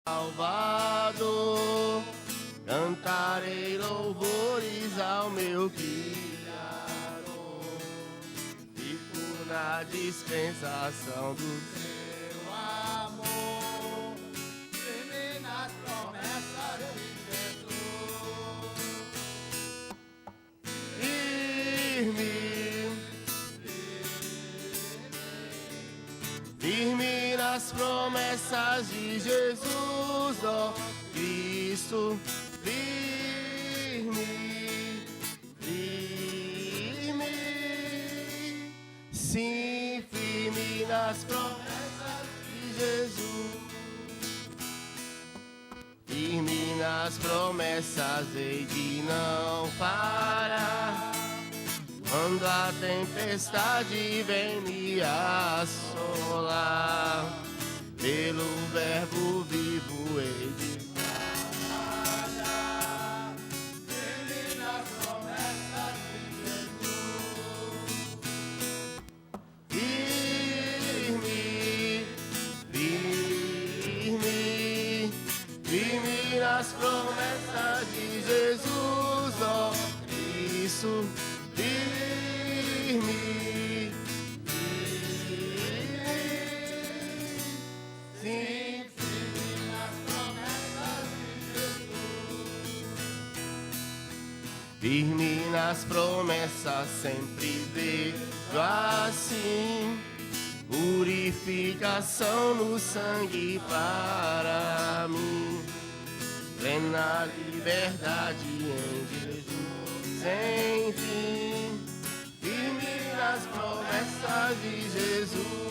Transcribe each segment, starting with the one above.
Salvador, cantarei louvores ao meu Criador. Fico na dispensação do seu amor, firme nas promessas de Jesus. Firme nas promessas de Jesus, ó Cristo, firme, sim, firme nas promessas de Jesus. Firme nas promessas, hei de não parar. Quando a tempestade vem me assolar, pelo verbo vivo hei de trabalhar. Firme nas promessas de Jesus. Firme nas promessas de Jesus, ó Cristo. Firme nas promessas, sempre vejo assim, purificação no sangue para mim, plena liberdade em Jesus, enfim, firme nas promessas de Jesus.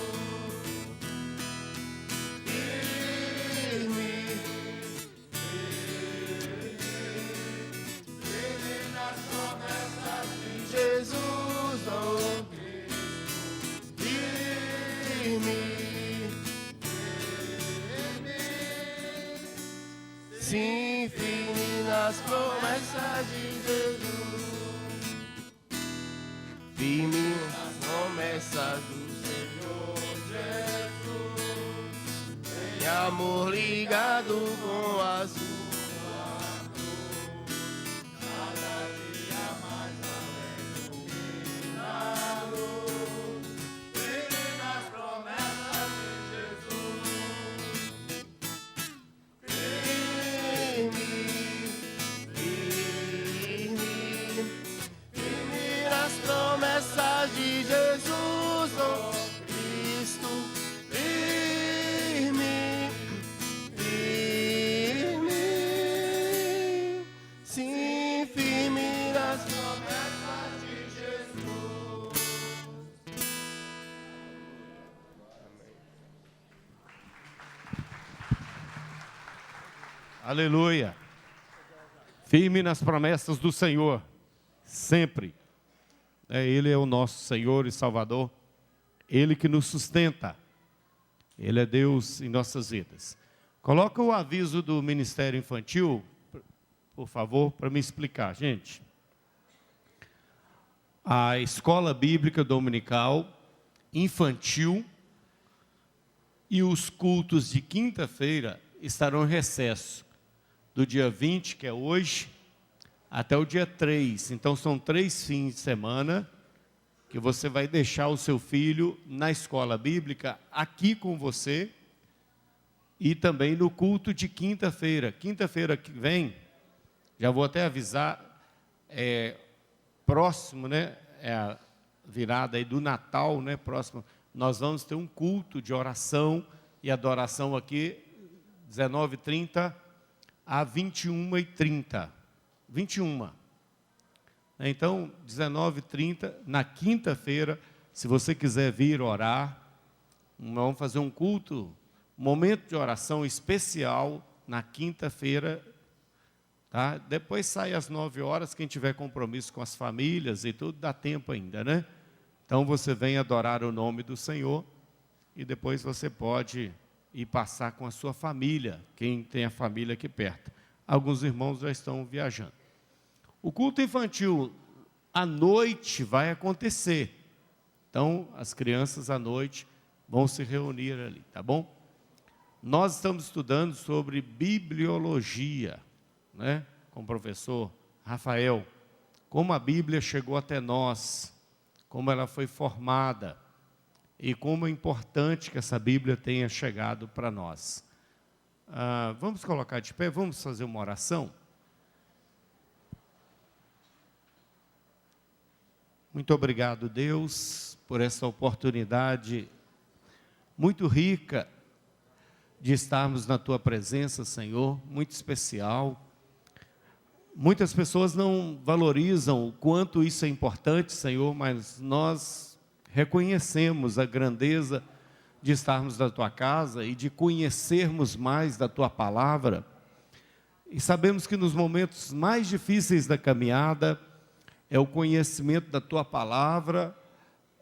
Jesus, oh Cristo, firme, sim, firme nas promessas de Jesus, firme nas promessas do Senhor Jesus, em amor ligado com a sua. De Jesus, oh Cristo, firme, sim, firme nas promessas de Jesus. Aleluia. Firme nas promessas do Senhor, sempre. Ele é o nosso Senhor e Salvador, Ele que nos sustenta, Ele é Deus em nossas vidas. Coloca o aviso do Ministério Infantil, por favor, para me explicar, gente. A Escola Bíblica Dominical Infantil e os cultos de quinta-feira estarão em recesso, do dia 20, que é hoje, até o dia 3, então são 3 fins de semana que você vai deixar o seu filho na escola bíblica aqui com você e também no culto de quinta-feira. Quinta-feira que vem, já vou até avisar, próximo, né, é a virada aí do Natal, né, próximo, nós vamos ter um culto de oração e adoração aqui, 19h30 a 21h30. 21. Então, 19h30, na quinta-feira, se você quiser vir orar, vamos fazer um culto, um momento de oração especial na quinta-feira, tá? Depois sai às 9h, quem tiver compromisso com as famílias e tudo, dá tempo ainda, né? Então, você vem adorar o nome do Senhor e depois você pode ir passar com a sua família, quem tem a família aqui perto. Alguns irmãos já estão viajando. O culto infantil à noite vai acontecer. Então, as crianças à noite vão se reunir ali, tá bom? Nós estamos estudando sobre bibliologia, né? Com o professor Rafael, como a Bíblia chegou até nós, como ela foi formada e como é importante que essa Bíblia tenha chegado para nós. Vamos colocar de pé, vamos fazer uma oração? Muito obrigado, Deus, por essa oportunidade muito rica de estarmos na Tua presença, Senhor, muito especial. Muitas pessoas não valorizam o quanto isso é importante, Senhor, mas nós reconhecemos a grandeza de estarmos na Tua casa e de conhecermos mais da Tua palavra. E sabemos que nos momentos mais difíceis da caminhada, é o conhecimento da Tua palavra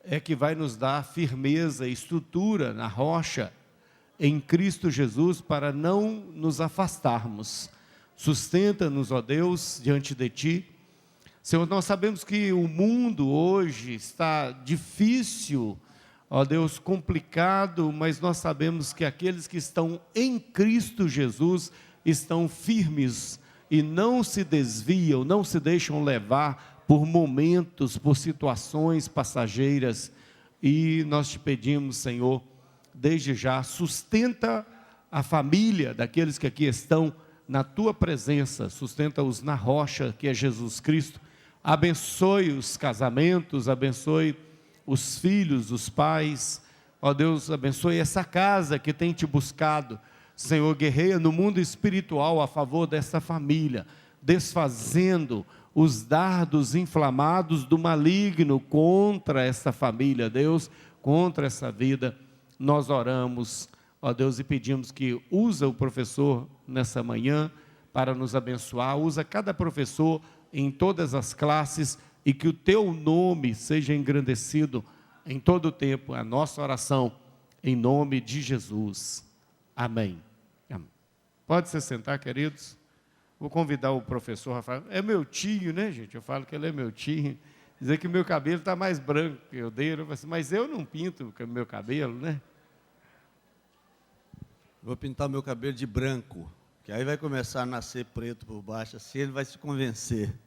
é que vai nos dar firmeza e estrutura na rocha em Cristo Jesus para não nos afastarmos. Sustenta-nos, ó Deus, diante de Ti. Senhor, nós sabemos que o mundo hoje está difícil, ó Deus, complicado, mas nós sabemos que aqueles que estão em Cristo Jesus estão firmes e não se desviam, não se deixam levar por momentos, por situações passageiras. E nós te pedimos, Senhor, desde já, sustenta a família daqueles que aqui estão na Tua presença, sustenta-os na rocha que é Jesus Cristo. Abençoe os casamentos, abençoe os filhos, os pais. Ó Deus, abençoe essa casa que tem Te buscado. Senhor, guerreia no mundo espiritual a favor dessa família, desfazendo os dardos inflamados do maligno contra essa família, Deus, contra essa vida. Nós oramos, ó Deus, e pedimos que usa o professor nessa manhã para nos abençoar, usa cada professor em todas as classes e que o Teu nome seja engrandecido em todo o tempo. A nossa oração em nome de Jesus. Amém. Amém. Pode se sentar, queridos. Vou convidar o professor Rafael. É meu tio, né, gente? Eu falo que ele é meu tio. Dizer que meu cabelo está mais branco que o dele. Mas eu não pinto meu cabelo, né? Vou pintar meu cabelo de branco, que aí vai começar a nascer preto por baixo, assim ele vai se convencer.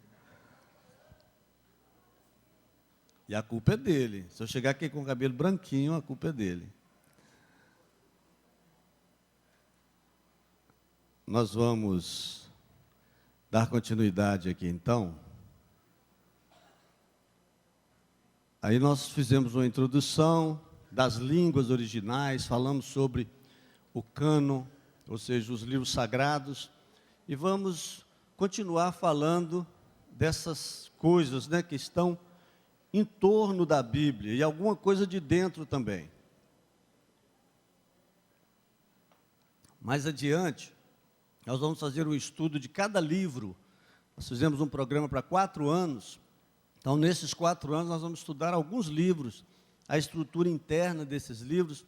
E a culpa é dele. Se eu chegar aqui com o cabelo branquinho, a culpa é dele. Nós vamos dar continuidade aqui, então. Aí nós fizemos uma introdução das línguas originais, falamos sobre o cânon, ou seja, os livros sagrados, e vamos continuar falando dessas coisas, né, que estão em torno da Bíblia, e alguma coisa de dentro também. Mais adiante, nós vamos fazer um estudo de cada livro. Nós fizemos um programa para 4 anos, então nesses 4 anos nós vamos estudar alguns livros, a estrutura interna desses livros.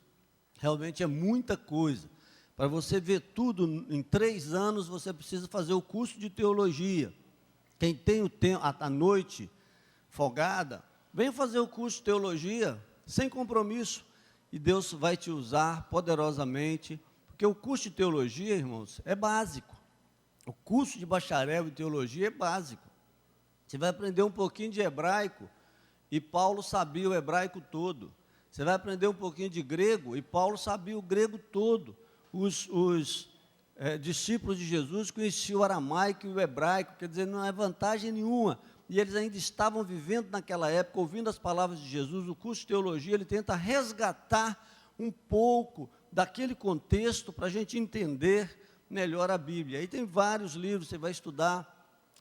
Realmente é muita coisa. Para você ver tudo em 3 anos, você precisa fazer o curso de teologia. Quem tem o tempo, a noite folgada, venha fazer o curso de teologia, sem compromisso, e Deus vai te usar poderosamente, porque o curso de teologia, irmãos, é básico. O curso de bacharel em teologia é básico. Você vai aprender um pouquinho de hebraico, e Paulo sabia o hebraico todo. Você vai aprender um pouquinho de grego, e Paulo sabia o grego todo. Os discípulos de Jesus conheciam o aramaico e o hebraico, quer dizer, não é vantagem nenhuma. E eles ainda estavam vivendo naquela época, ouvindo as palavras de Jesus. O curso de teologia, ele tenta resgatar um pouco daquele contexto para a gente entender melhor a Bíblia. Aí tem vários livros, você vai estudar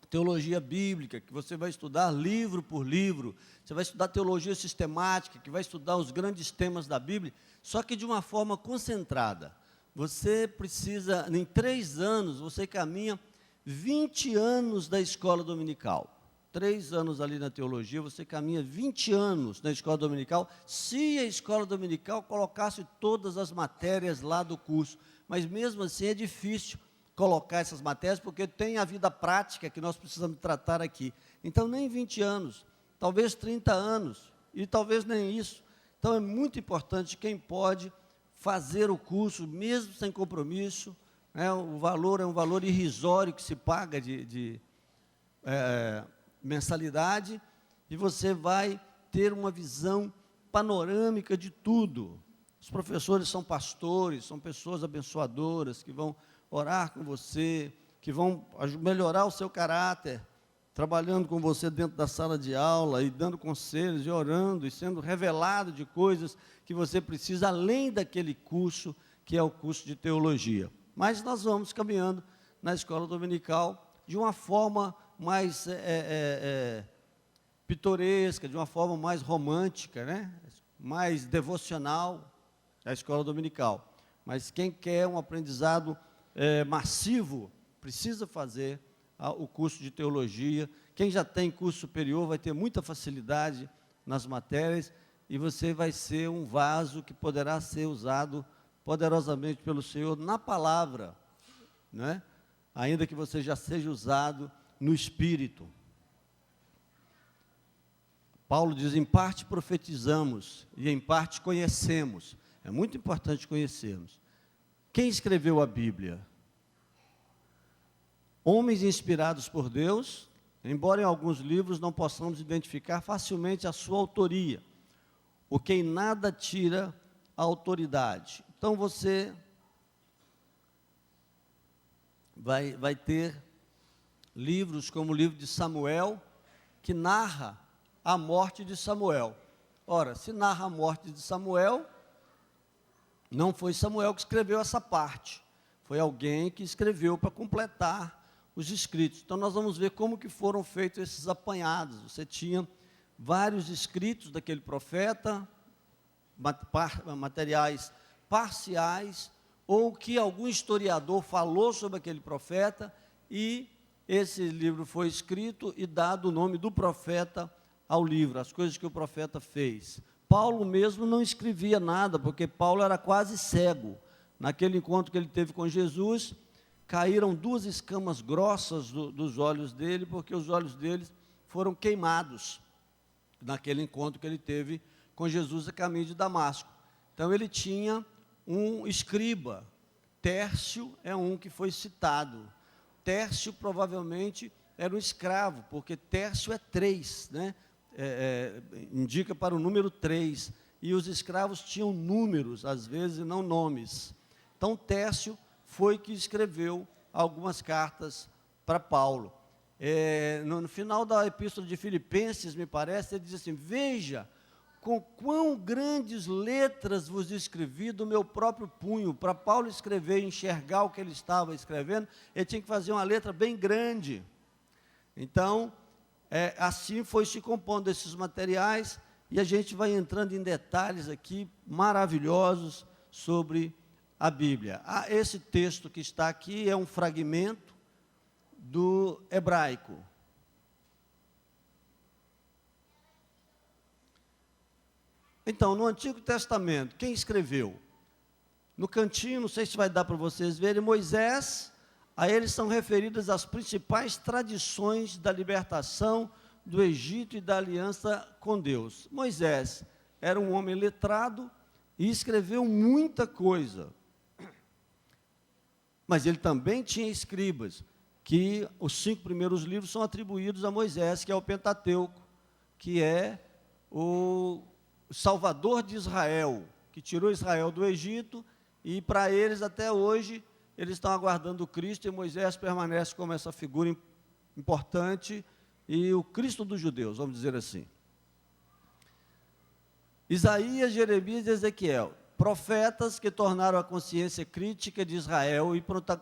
teologia bíblica, que você vai estudar livro por livro, você vai estudar teologia sistemática, que vai estudar os grandes temas da Bíblia, só que de uma forma concentrada. Você precisa, em 3 anos, você caminha 20 anos da escola dominical. 3 anos ali na teologia, você caminha 20 anos na escola dominical, se a escola dominical colocasse todas as matérias lá do curso. Mas mesmo assim é difícil colocar essas matérias, porque tem a vida prática que nós precisamos tratar aqui. Então, nem 20 anos, talvez 30 anos, e talvez nem isso. Então, é muito importante, quem pode, fazer o curso, mesmo sem compromisso, né? O valor é um valor irrisório que se paga de mensalidade, e você vai ter uma visão panorâmica de tudo. Os professores são pastores, são pessoas abençoadoras, que vão orar com você, que vão melhorar o seu caráter, trabalhando com você dentro da sala de aula, e dando conselhos, e orando, e sendo revelado de coisas que você precisa, além daquele curso, que é o curso de teologia. Mas nós vamos caminhando na escola dominical de uma forma mais pitoresca, de uma forma mais romântica, né? Mais devocional, a escola dominical. Mas quem quer um aprendizado massivo, precisa fazer o curso de teologia. Quem já tem curso superior vai ter muita facilidade nas matérias, e você vai ser um vaso que poderá ser usado poderosamente pelo Senhor na palavra, né? Ainda que você já seja usado no Espírito. Paulo diz, em parte profetizamos e em parte conhecemos. É muito importante conhecermos. Quem escreveu a Bíblia? Homens inspirados por Deus, embora em alguns livros não possamos identificar facilmente a sua autoria, o que em nada tira a autoridade. Então você vai ter livros como o livro de Samuel, que narra a morte de Samuel. Ora, se narra a morte de Samuel, não foi Samuel que escreveu essa parte, foi alguém que escreveu para completar os escritos. Então nós vamos ver como que foram feitos esses apanhados. Você tinha vários escritos daquele profeta, materiais parciais, ou que algum historiador falou sobre aquele profeta, e esse livro foi escrito e dado o nome do profeta ao livro, as coisas que o profeta fez. Paulo mesmo não escrevia nada, porque Paulo era quase cego. Naquele encontro que ele teve com Jesus, caíram 2 escamas grossas dos olhos dele, porque os olhos dele foram queimados naquele encontro que ele teve com Jesus a caminho de Damasco. Então ele tinha um escriba. Tércio é um que foi citado. Tércio provavelmente era um escravo, porque Tércio é 3, né? Indica para o número 3, e os escravos tinham números, às vezes, e não nomes. Então, Tércio foi que escreveu algumas cartas para Paulo. No final da epístola de Filipenses, me parece, ele diz assim, veja, com quão grandes letras vos escrevi do meu próprio punho. Para Paulo escrever e enxergar o que ele estava escrevendo, ele tinha que fazer uma letra bem grande. Então, assim foi se compondo esses materiais, e a gente vai entrando em detalhes aqui maravilhosos sobre a Bíblia. Esse texto que está aqui é um fragmento do hebraico. Então, no Antigo Testamento, quem escreveu? No cantinho, não sei se vai dar para vocês verem, Moisés. A eles são referidas as principais tradições da libertação do Egito e da aliança com Deus. Moisés era um homem letrado e escreveu muita coisa. Mas ele também tinha escribas, que os 5 primeiros livros são atribuídos a Moisés, que é o Pentateuco, que é o Salvador de Israel, que tirou Israel do Egito, e para eles até hoje eles estão aguardando o Cristo, e Moisés permanece como essa figura importante, e o Cristo dos judeus, vamos dizer assim. Isaías, Jeremias e Ezequiel, profetas que tornaram a consciência crítica de Israel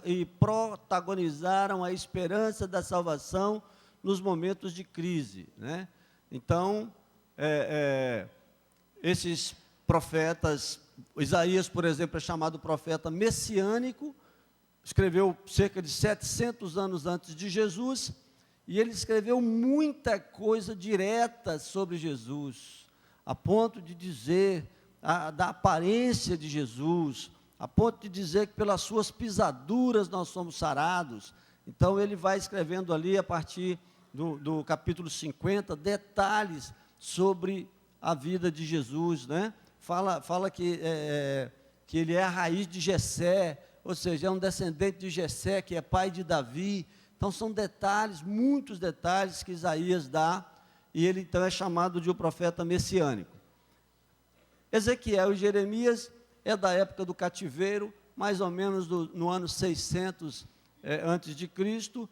e protagonizaram a esperança da salvação nos momentos de crise, né? Então, esses profetas, Isaías, por exemplo, é chamado profeta messiânico, escreveu cerca de 700 anos antes de Jesus, e ele escreveu muita coisa direta sobre Jesus, a ponto de dizer da aparência de Jesus, a ponto de dizer que pelas suas pisaduras nós somos sarados. Então ele vai escrevendo ali, a partir do capítulo 50, detalhes sobre a vida de Jesus, né? Fala que que ele é a raiz de Jessé, ou seja, é um descendente de Jessé, que é pai de Davi. Então são detalhes, muitos detalhes que Isaías dá, e ele então é chamado de um profeta messiânico. Ezequiel e Jeremias é da época do cativeiro, mais ou menos no ano 600 antes de Cristo.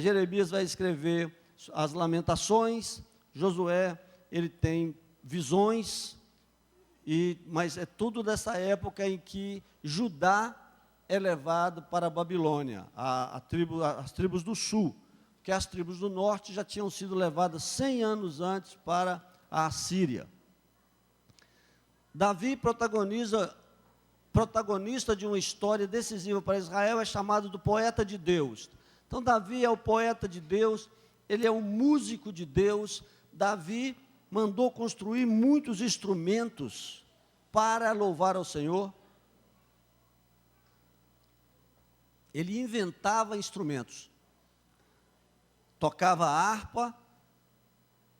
Jeremias vai escrever as Lamentações, Josué, ele tem visões, mas é tudo dessa época em que Judá é levado para a Babilônia, as tribos do sul, porque as tribos do norte já tinham sido levadas 100 anos antes para a Assíria. Davi, protagonista de uma história decisiva para Israel, é chamado do poeta de Deus. Então Davi é o poeta de Deus, ele é um músico de Deus. Davi mandou construir muitos instrumentos para louvar ao Senhor. Ele inventava instrumentos. Tocava harpa,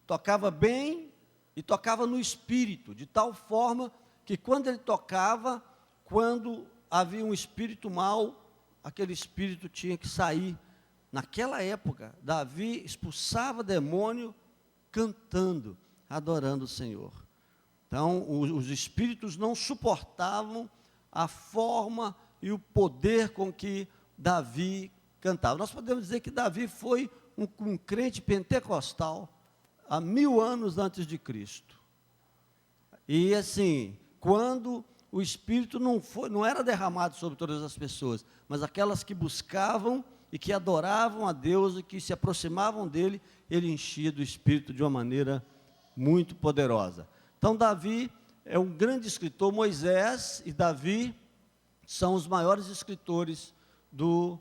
tocava bem e tocava no espírito, de tal forma que quando ele tocava, quando havia um espírito mau, aquele espírito tinha que sair. Naquela época, Davi expulsava demônio cantando, adorando o Senhor. Então, os espíritos não suportavam a forma e o poder com que Davi cantava. Nós podemos dizer que Davi foi um crente pentecostal há 1000 anos antes de Cristo. E assim, quando o Espírito não era derramado sobre todas as pessoas, mas aquelas que buscavam e que adoravam a Deus e que se aproximavam dele, ele enchia do Espírito de uma maneira muito poderosa. Então Davi é um grande escritor. Moisés e Davi são os maiores escritores do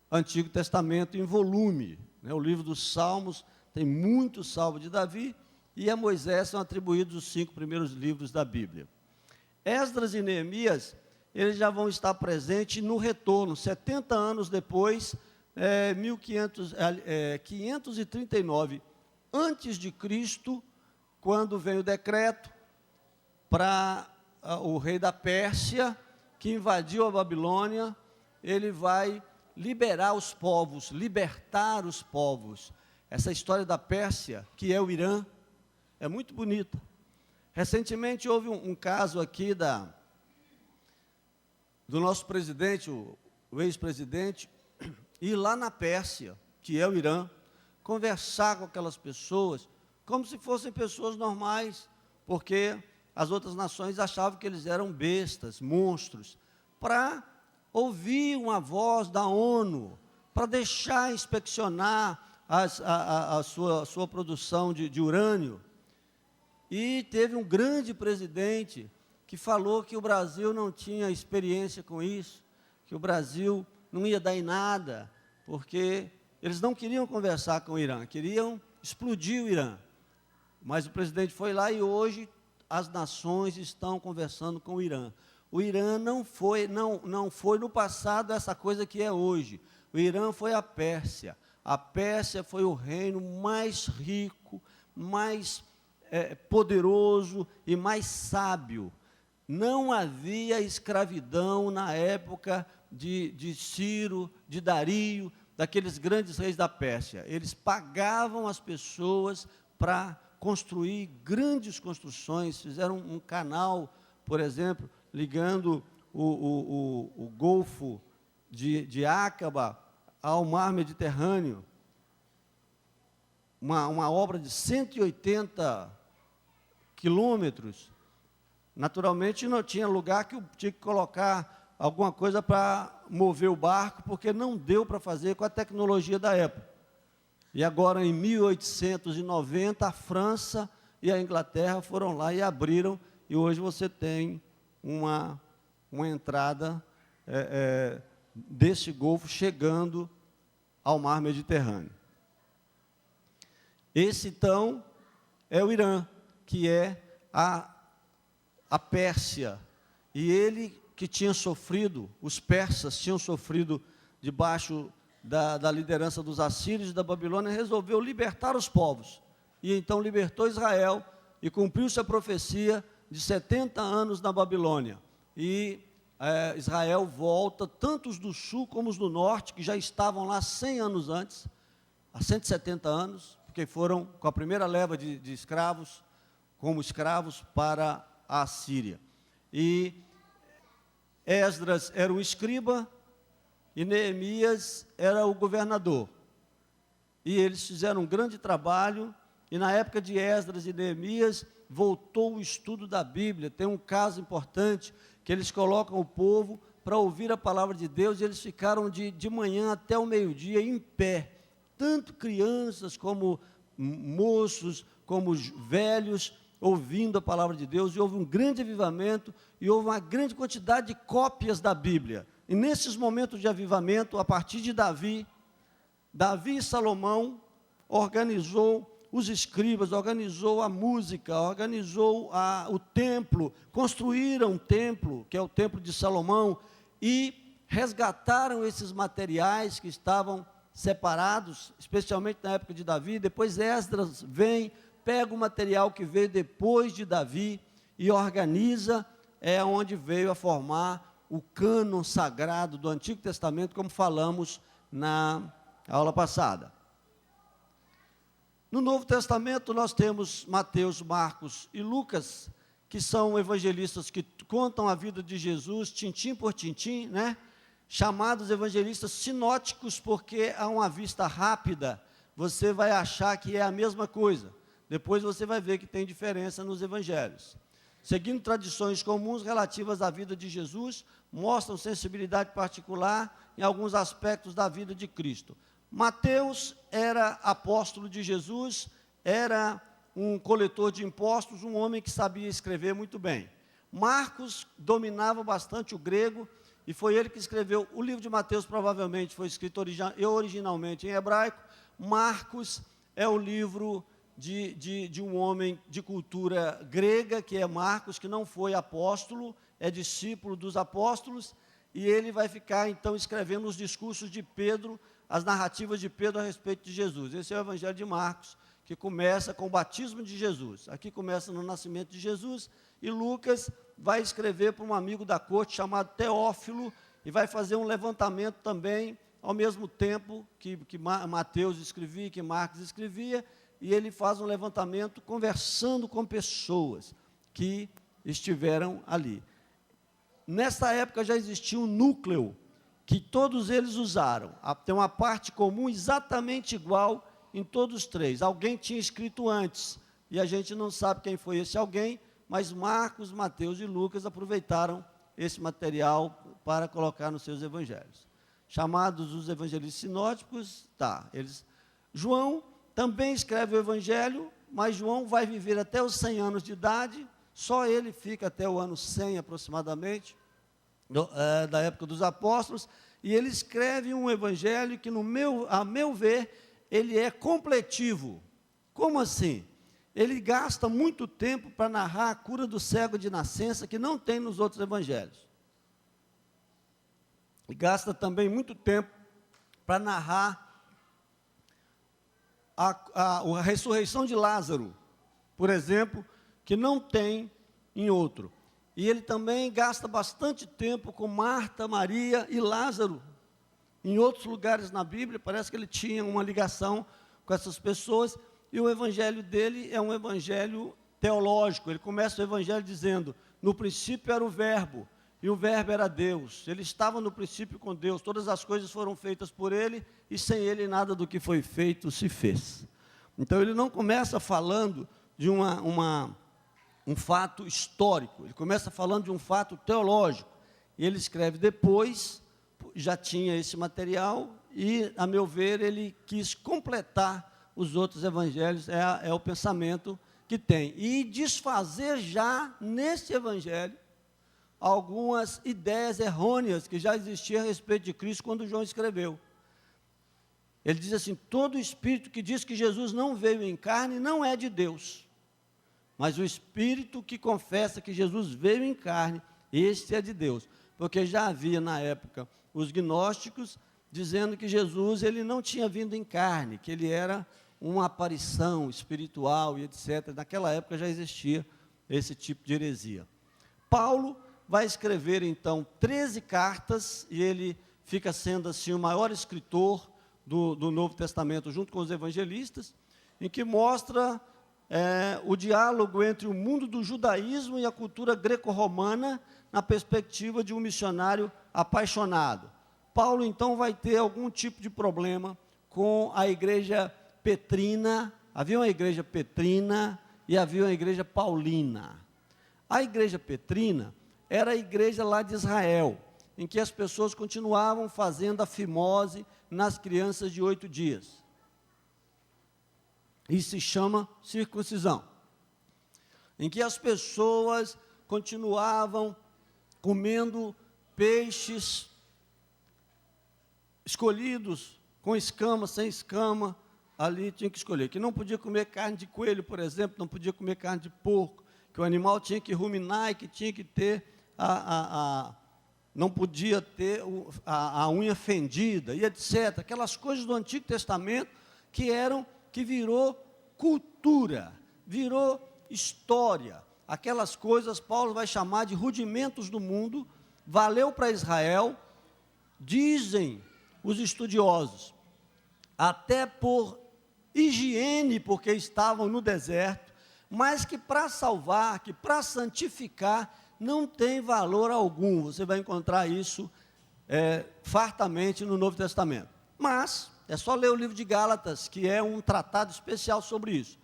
Antigo Testamento em volume. O livro dos Salmos tem muitos salmos de Davi, e a Moisés são atribuídos os 5 primeiros livros da Bíblia. Esdras e Neemias, eles já vão estar presentes no retorno, 70 anos depois, 539 antes de Cristo, quando vem o decreto para o rei da Pérsia, que invadiu a Babilônia. Ele vai libertar os povos. Essa história da Pérsia, que é o Irã, é muito bonita. Recentemente houve um caso aqui do nosso presidente, o ex-presidente, ir lá na Pérsia, que é o Irã, conversar com aquelas pessoas, como se fossem pessoas normais, porque as outras nações achavam que eles eram bestas, monstros, para ouvir uma voz da ONU, para deixar inspecionar a sua produção de urânio. E teve um grande presidente que falou que o Brasil não tinha experiência com isso, que o Brasil não ia dar em nada, porque eles não queriam conversar com o Irã, queriam explodir o Irã. Mas o presidente foi lá e hoje as nações estão conversando com o Irã. O Irã não foi no passado essa coisa que é hoje. O Irã foi a Pérsia. A Pérsia foi o reino mais rico, mais poderoso e mais sábio. Não havia escravidão na época de Ciro, de Dario, daqueles grandes reis da Pérsia. Eles pagavam as pessoas para construir grandes construções. Fizeram um canal, por exemplo, ligando o Golfo de Áqaba ao mar Mediterrâneo. Uma obra de 180 quilômetros. Naturalmente, não tinha lugar que tinha que colocar alguma coisa para mover o barco, porque não deu para fazer com a tecnologia da época. E agora, em 1890, a França e a Inglaterra foram lá e abriram, e hoje você tem uma entrada desse golfo chegando ao mar Mediterrâneo. Esse, então, é o Irã, que é a Pérsia. E ele que tinha sofrido, os persas tinham sofrido debaixo da liderança dos assírios e da Babilônia, resolveu libertar os povos. E então libertou Israel e cumpriu-se a profecia de 70 anos na Babilônia. e Israel volta, tanto os do sul como os do norte, que já estavam lá 100 anos antes, há 170 anos, porque foram com a primeira leva de escravos, como escravos para a Síria. E Esdras era o escriba e Neemias era o governador. E eles fizeram um grande trabalho, e na época de Esdras e Neemias, voltou o estudo da Bíblia. Tem um caso importante, que eles colocam o povo para ouvir a palavra de Deus, e eles ficaram de manhã até o meio-dia em pé, tanto crianças como moços, como velhos, ouvindo a palavra de Deus, e houve um grande avivamento, e houve uma grande quantidade de cópias da Bíblia. E nesses momentos de avivamento, a partir de Davi e Salomão organizou os escribas, organizou a música, organizou o templo, construíram um templo, que é o templo de Salomão, e resgataram esses materiais que estavam separados, especialmente na época de Davi. Depois Esdras vem, pega o material que veio depois de Davi e organiza, onde veio a formar o cânon sagrado do Antigo Testamento, como falamos na aula passada. No Novo Testamento nós temos Mateus, Marcos e Lucas, que são evangelistas que contam a vida de Jesus, tintim por tintim, né? Chamados evangelistas sinóticos, porque a uma vista rápida você vai achar que é a mesma coisa. Depois você vai ver que tem diferença nos evangelhos. Seguindo tradições comuns relativas à vida de Jesus, mostram sensibilidade particular em alguns aspectos da vida de Cristo. Mateus era apóstolo de Jesus, era um coletor de impostos, um homem que sabia escrever muito bem. Marcos dominava bastante o grego, e foi ele que escreveu o livro de Mateus. Provavelmente foi escrito originalmente em hebraico. Marcos é o livro de um homem de cultura grega, que é Marcos, que não foi apóstolo, é discípulo dos apóstolos, e ele vai ficar então escrevendo os discursos de Pedro, as narrativas de Pedro a respeito de Jesus. Esse é o Evangelho de Marcos, que começa com o batismo de Jesus. Aqui começa no nascimento de Jesus, e Lucas vai escrever para um amigo da corte chamado Teófilo, e vai fazer um levantamento também, ao mesmo tempo que Mateus escrevia, que Marcos escrevia, e ele faz um levantamento conversando com pessoas que estiveram ali. Nessa época já existia um núcleo que todos eles usaram. Tem uma parte comum exatamente igual em todos os três. Alguém tinha escrito antes, e a gente não sabe quem foi esse alguém, mas Marcos, Mateus e Lucas aproveitaram esse material para colocar nos seus evangelhos. Chamados os evangelistas sinóticos, João também escreve o evangelho, mas João vai viver até os 100 anos de idade, só ele fica até o ano 100 aproximadamente, da época dos apóstolos, e ele escreve um evangelho que, a meu ver, ele é completivo. Como assim? Ele gasta muito tempo para narrar a cura do cego de nascença, que não tem nos outros evangelhos. E gasta também muito tempo para narrar a ressurreição de Lázaro, por exemplo, que não tem em outro. E ele também gasta bastante tempo com Marta, Maria e Lázaro. Em outros lugares na Bíblia, parece que ele tinha uma ligação com essas pessoas, e o evangelho dele é um evangelho teológico. Ele começa o evangelho dizendo: no princípio era o verbo, e o verbo era Deus. Ele estava no princípio com Deus, todas as coisas foram feitas por ele, e sem ele nada do que foi feito se fez. Então ele não começa falando de um fato histórico, ele começa falando de um fato teológico, e ele escreve depois, já tinha esse material, e, a meu ver, ele quis completar os outros evangelhos, é o pensamento que tem, e desfazer já, nesse evangelho, algumas ideias errôneas que já existiam a respeito de Cristo quando João escreveu. Ele diz assim: todo espírito que diz que Jesus não veio em carne não é de Deus, mas o espírito que confessa que Jesus veio em carne, este é de Deus. Porque já havia na época os gnósticos dizendo que Jesus ele não tinha vindo em carne, que ele era uma aparição espiritual e etc. Naquela época já existia esse tipo de heresia. Paulo vai escrever, então, 13 cartas, e ele fica sendo, assim, o maior escritor do Novo Testamento, junto com os evangelistas, em que mostra o diálogo entre o mundo do judaísmo e a cultura greco-romana, na perspectiva de um missionário apaixonado. Paulo, então, vai ter algum tipo de problema com a igreja petrina. Havia uma igreja petrina e havia uma igreja paulina. A igreja petrina era a igreja lá de Israel, em que as pessoas continuavam fazendo a fimose nas crianças de 8 dias. Isso se chama circuncisão. Em que as pessoas continuavam comendo peixes escolhidos, com escama, sem escama, ali tinha que escolher. Que não podia comer carne de coelho, por exemplo, não podia comer carne de porco, que o animal tinha que ruminar e que tinha que ter não podia ter a unha fendida, e etc. Aquelas coisas do Antigo Testamento que virou cultura, virou história. Aquelas coisas Paulo vai chamar de rudimentos do mundo, valeu para Israel, dizem os estudiosos, até por higiene, porque estavam no deserto, mas que para salvar, que para santificar, não tem valor algum. Você vai encontrar isso fartamente no Novo Testamento. Mas, é só ler o livro de Gálatas, que é um tratado especial sobre isso.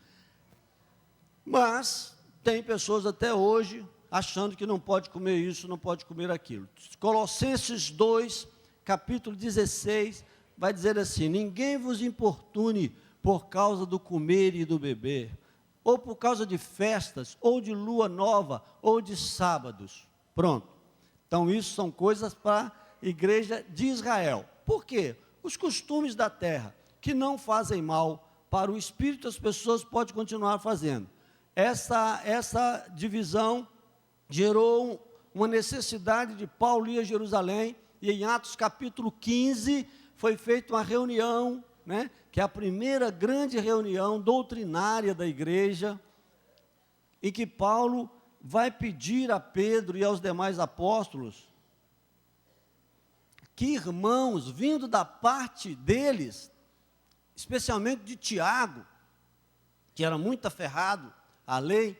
Mas, tem pessoas até hoje achando que não pode comer isso, não pode comer aquilo. Colossenses 2, capítulo 16, vai dizer assim: ninguém vos importune por causa do comer e do beber, ou por causa de festas, ou de lua nova, ou de sábados. Pronto. Então, isso são coisas para a igreja de Israel. Por quê? Os costumes da terra, que não fazem mal para o espírito, as pessoas podem continuar fazendo. Essa divisão gerou uma necessidade de Paulo ir a Jerusalém, e em Atos capítulo 15, foi feita uma reunião, que é a primeira grande reunião doutrinária da igreja, em que Paulo vai pedir a Pedro e aos demais apóstolos que irmãos, vindo da parte deles, especialmente de Tiago, que era muito aferrado à lei,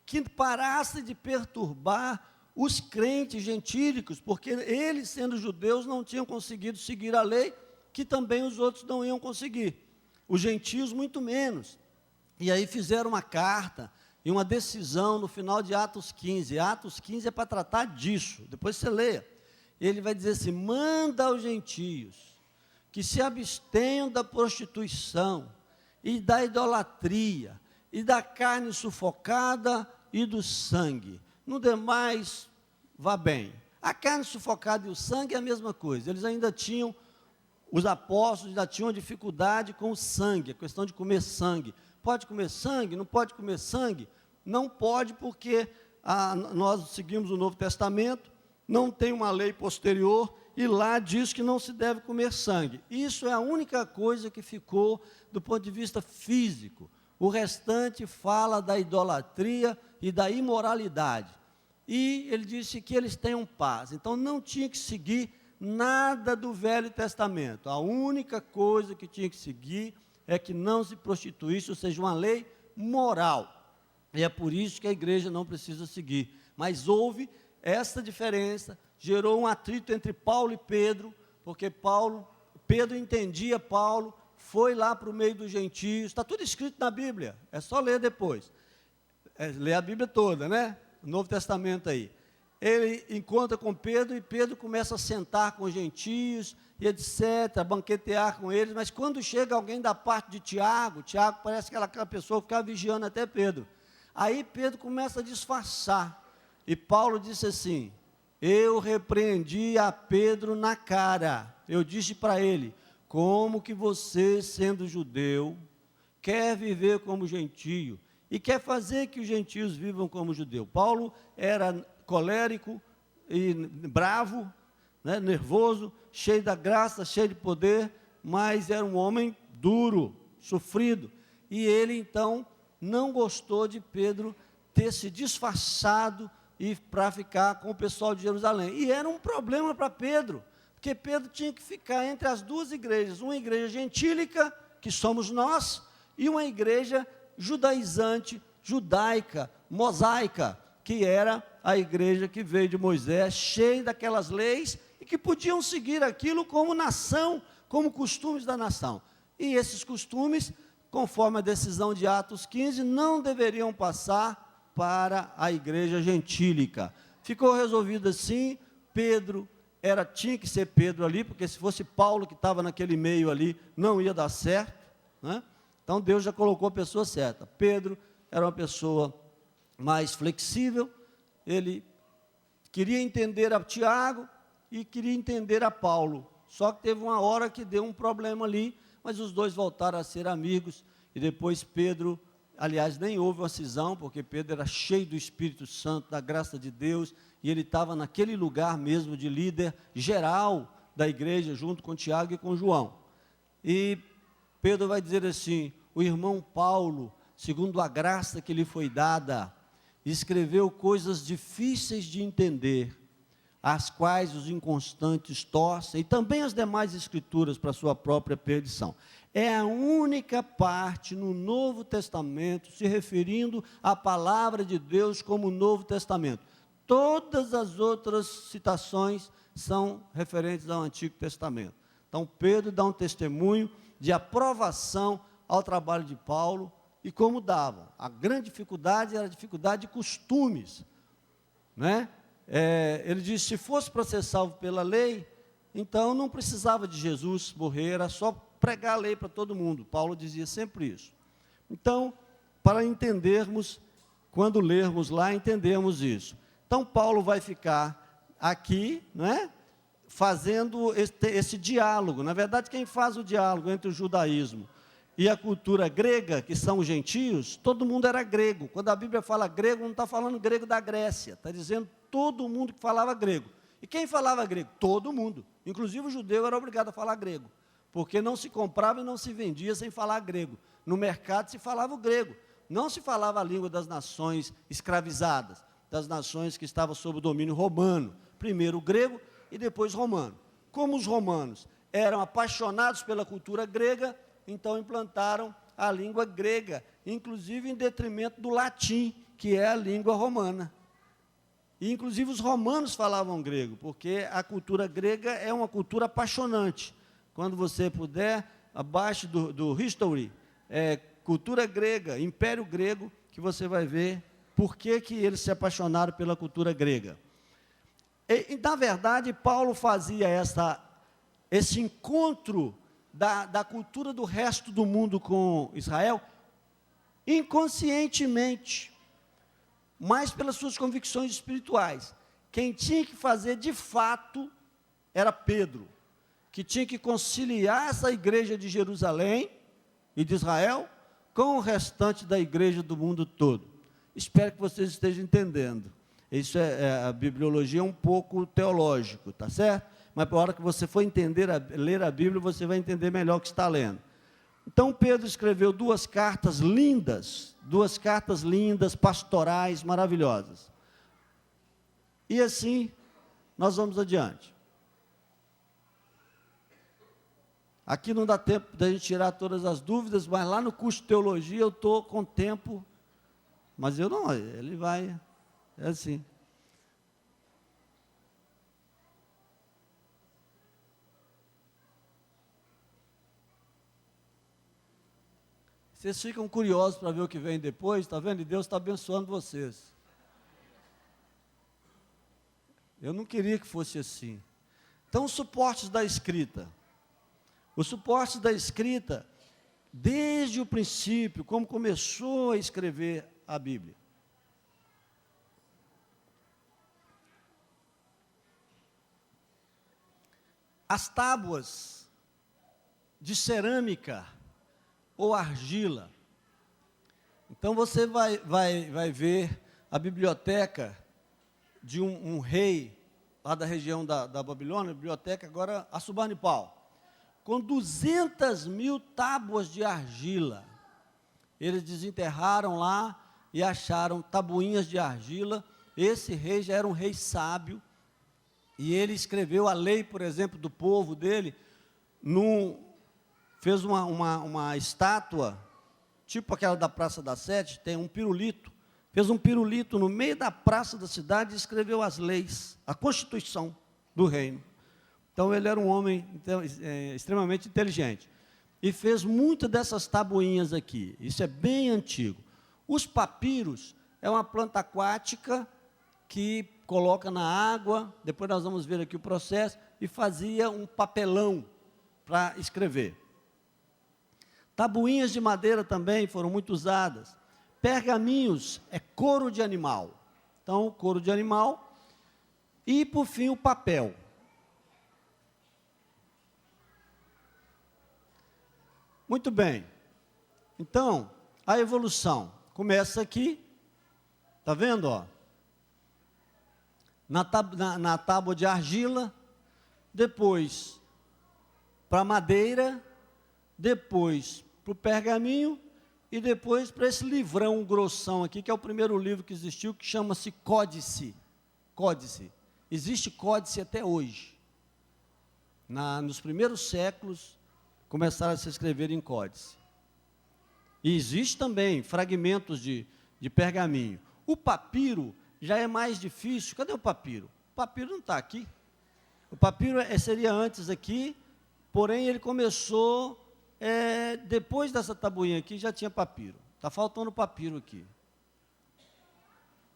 que parasse de perturbar os crentes gentílicos, porque eles, sendo judeus, não tinham conseguido seguir a lei, que também os outros não iam conseguir. Os gentios, muito menos. E aí fizeram uma carta e uma decisão no final de Atos 15. Atos 15 é para tratar disso, depois você leia. Ele vai dizer assim: manda aos gentios que se abstenham da prostituição e da idolatria e da carne sufocada e do sangue. No demais, vá bem. A carne sufocada e o sangue é a mesma coisa. Eles ainda tinham, os apóstolos ainda tinham dificuldade com o sangue, a questão de comer sangue. Pode comer sangue? Não pode comer sangue? Não pode, porque nós seguimos o Novo Testamento, não tem uma lei posterior, e lá diz que não se deve comer sangue. Isso é a única coisa que ficou do ponto de vista físico. O restante fala da idolatria e da imoralidade. E ele disse que eles tenham paz. Então não tinha que seguir nada do Velho Testamento. A única coisa que tinha que seguir é que não se prostituísse, ou seja, uma lei moral. E é por isso que a igreja não precisa seguir. Mas houve essa diferença, gerou um atrito entre Paulo e Pedro, porque Pedro entendia Paulo, foi lá para o meio dos gentios, está tudo escrito na Bíblia, é só ler depois. Ler a Bíblia toda, o Novo Testamento aí. Ele encontra com Pedro, e Pedro começa a sentar com os gentios, e etc., banquetear com eles, mas quando chega alguém da parte de Tiago parece que aquela pessoa ficava vigiando até Pedro. Aí Pedro começa a disfarçar, e Paulo disse assim: eu repreendi a Pedro na cara, eu disse para ele: como que você, sendo judeu, quer viver como gentio, e quer fazer que os gentios vivam como judeu? Paulo era colérico e bravo, nervoso, cheio da graça, cheio de poder, mas era um homem duro, sofrido, e ele então não gostou de Pedro ter se disfarçado e para ficar com o pessoal de Jerusalém. E era um problema para Pedro, porque Pedro tinha que ficar entre as duas igrejas, uma igreja gentílica, que somos nós, e uma igreja judaizante, judaica, mosaica, que era a igreja que veio de Moisés, cheia daquelas leis, e que podiam seguir aquilo como nação, como costumes da nação. E esses costumes, conforme a decisão de Atos 15, não deveriam passar para a igreja gentílica. Ficou resolvido assim, Pedro tinha que ser Pedro ali, porque se fosse Paulo que estava naquele meio ali, não ia dar certo, né? Então Deus já colocou a pessoa certa. Pedro era uma pessoa mais flexível, ele queria entender a Tiago e queria entender a Paulo, só que teve uma hora que deu um problema ali, mas os dois voltaram a ser amigos, e depois Pedro, aliás, nem houve uma cisão, porque Pedro era cheio do Espírito Santo, da graça de Deus, e ele estava naquele lugar mesmo de líder geral da igreja, junto com Tiago e com João. E Pedro vai dizer assim: o irmão Paulo, segundo a graça que lhe foi dada, escreveu coisas difíceis de entender, as quais os inconstantes torcem, e também as demais escrituras para sua própria perdição. É a única parte no Novo Testamento se referindo à palavra de Deus como Novo Testamento. Todas as outras citações são referentes ao Antigo Testamento. Então Pedro dá um testemunho de aprovação ao trabalho de Paulo, e como dava. A grande dificuldade era a dificuldade de costumes, né? Ele diz: se fosse para ser salvo pela lei, então não precisava de Jesus morrer, era só pregar a lei para todo mundo. Paulo dizia sempre isso. Então, para entendermos, quando lermos lá, entendermos isso. Então, Paulo vai ficar aqui, né, fazendo esse diálogo. Na verdade, quem faz o diálogo entre o judaísmo e a cultura grega, que são os gentios, todo mundo era grego. Quando a Bíblia fala grego, não está falando grego da Grécia, está dizendo todo mundo que falava grego. E quem falava grego? Todo mundo. Inclusive o judeu era obrigado a falar grego, porque não se comprava e não se vendia sem falar grego. No mercado se falava o grego, não se falava a língua das nações escravizadas, das nações que estavam sob o domínio romano. Primeiro o grego e depois romano. Como os romanos eram apaixonados pela cultura grega, então implantaram a língua grega, inclusive em detrimento do latim, que é a língua romana. E inclusive os romanos falavam grego, porque a cultura grega é uma cultura apaixonante. Quando você puder, abaixo do History, cultura grega, Império Grego, que você vai ver por que eles se apaixonaram pela cultura grega. E na verdade, Paulo fazia esse encontro da cultura do resto do mundo com Israel, inconscientemente, mas pelas suas convicções espirituais. Quem tinha que fazer de fato era Pedro, que tinha que conciliar essa igreja de Jerusalém e de Israel com o restante da igreja do mundo todo. Espero que vocês estejam entendendo. Isso a bibliologia é um pouco teológico, tá certo? Mas para a hora que você for ler a Bíblia, você vai entender melhor o que está lendo. Então, Pedro escreveu duas cartas lindas, pastorais, maravilhosas. E assim, nós vamos adiante. Aqui não dá tempo da gente tirar todas as dúvidas, mas lá no curso de teologia eu estou com tempo, mas eu não, ele vai, é assim. Vocês ficam curiosos para ver o que vem depois, está vendo? E Deus está abençoando vocês. Eu não queria que fosse assim. Então, os suportes da escrita. Os suportes da escrita, desde o princípio, como começou a escrever a Bíblia. As tábuas de cerâmica ou argila. Então você vai ver a biblioteca de um rei lá da região da Babilônia, a biblioteca agora Assurbanipal, com 200.000 tábuas de argila. Eles desenterraram lá e acharam tabuinhas de argila esse rei já era um rei sábio, e ele escreveu a lei, por exemplo, do povo dele, fez uma estátua, tipo aquela da Praça da Sete, tem um pirulito, fez um pirulito no meio da praça da cidade e escreveu as leis, a Constituição do reino. Então, ele era um homem extremamente inteligente. E fez muitas dessas tabuinhas aqui. Isso é bem antigo. Os papiros é uma planta aquática que coloca na água, depois nós vamos ver aqui o processo, e fazia um papelão para escrever. Tabuinhas de madeira também foram muito usadas. Pergaminhos é couro de animal. Então, couro de animal. E, por fim, o papel. Muito bem. Então, a evolução começa aqui. Está vendo? Ó? Na tábua de argila. Depois, para a madeira. Depois, para o pergaminho. E depois para esse livrão grossão aqui, que é o primeiro livro que existiu, que chama-se Códice. Códice. Existe códice até hoje. Nos primeiros séculos, começaram a se escrever em códice. E existe também fragmentos de pergaminho. O papiro já é mais difícil. Cadê o papiro? O papiro não está aqui. O papiro seria antes aqui, porém ele começou... depois dessa tabuinha aqui, já tinha papiro. Está faltando papiro aqui.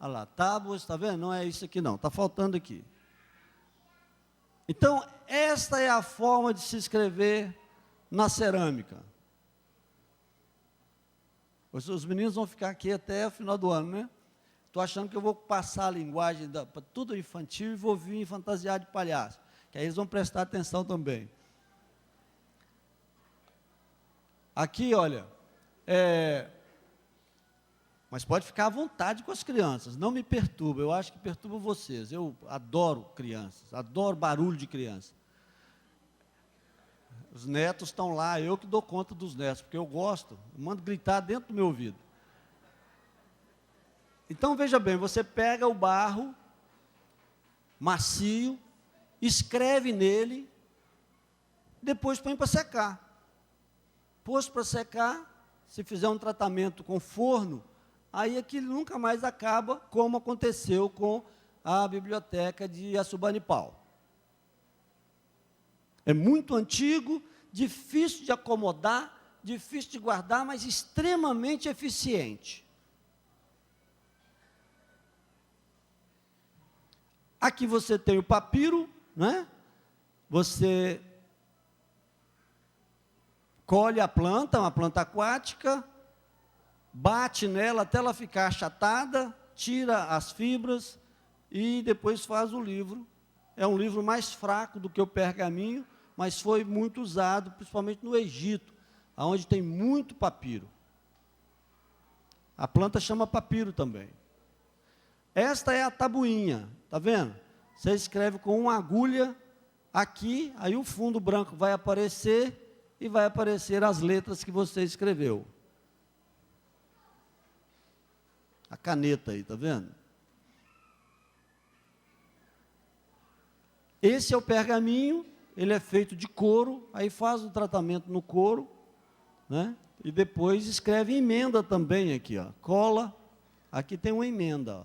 Olha lá, tábuas, está vendo? Não é isso aqui não, está faltando aqui. Então, esta é a forma de se escrever na cerâmica. Os meninos vão ficar aqui até o final do ano, né? Estou achando que eu vou passar a linguagem para tudo infantil e vou vir fantasiar de palhaço, que aí eles vão prestar atenção também. Aqui, olha, mas pode ficar à vontade com as crianças, não me perturba, eu acho que perturba vocês. Eu adoro crianças, adoro barulho de criança. Os netos estão lá, eu que dou conta dos netos, porque eu gosto, eu mando gritar dentro do meu ouvido. Então, veja bem, você pega o barro macio, escreve nele, depois põe para secar. Pôs para secar, se fizer um tratamento com forno, aí aquilo nunca mais acaba, como aconteceu com a biblioteca de Assurbanipal. É muito antigo, difícil de acomodar, difícil de guardar, mas extremamente eficiente. Aqui você tem o papiro, né? Você colhe a planta, uma planta aquática, bate nela até ela ficar achatada, tira as fibras e depois faz o livro. É um livro mais fraco do que o pergaminho, mas foi muito usado, principalmente no Egito, onde tem muito papiro. A planta chama papiro também. Esta é a tabuinha, está vendo? Você escreve com uma agulha aqui, aí o fundo branco vai aparecer e vai aparecer as letras que você escreveu. A caneta aí, está vendo? Esse é o pergaminho, ele é feito de couro, aí faz o tratamento no couro, né? E depois escreve emenda também aqui, ó. Cola, aqui tem uma emenda, ó.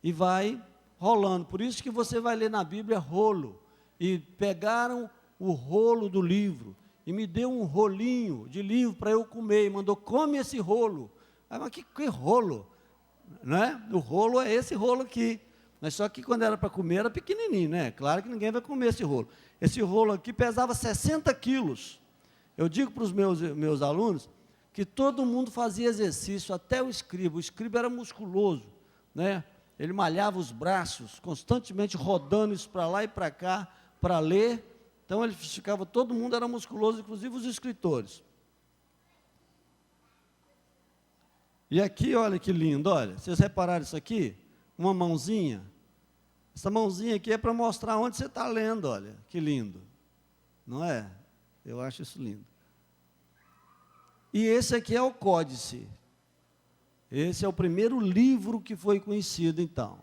E vai rolando. Por isso que você vai ler na Bíblia rolo. E pegaram o rolo do livro e me deu um rolinho de livro para eu comer, e mandou, come esse rolo. Aí, mas que rolo? Né? O rolo é esse rolo aqui. Mas só que quando era para comer era pequenininho, né? Claro que ninguém vai comer esse rolo. Esse rolo aqui pesava 60 quilos. Eu digo para os meus alunos que todo mundo fazia exercício, até o escriba. O escriba era musculoso, né? Ele malhava os braços, constantemente rodando isso para lá e para cá, para ler. Então, ele ficava, todo mundo era musculoso, inclusive os escritores. E aqui, olha que lindo, olha, vocês repararam isso aqui? Uma mãozinha. Essa mãozinha aqui é para mostrar onde você está lendo, olha, que lindo. Não é? Eu acho isso lindo. E esse aqui é o Códice. Esse é o primeiro livro que foi conhecido, então.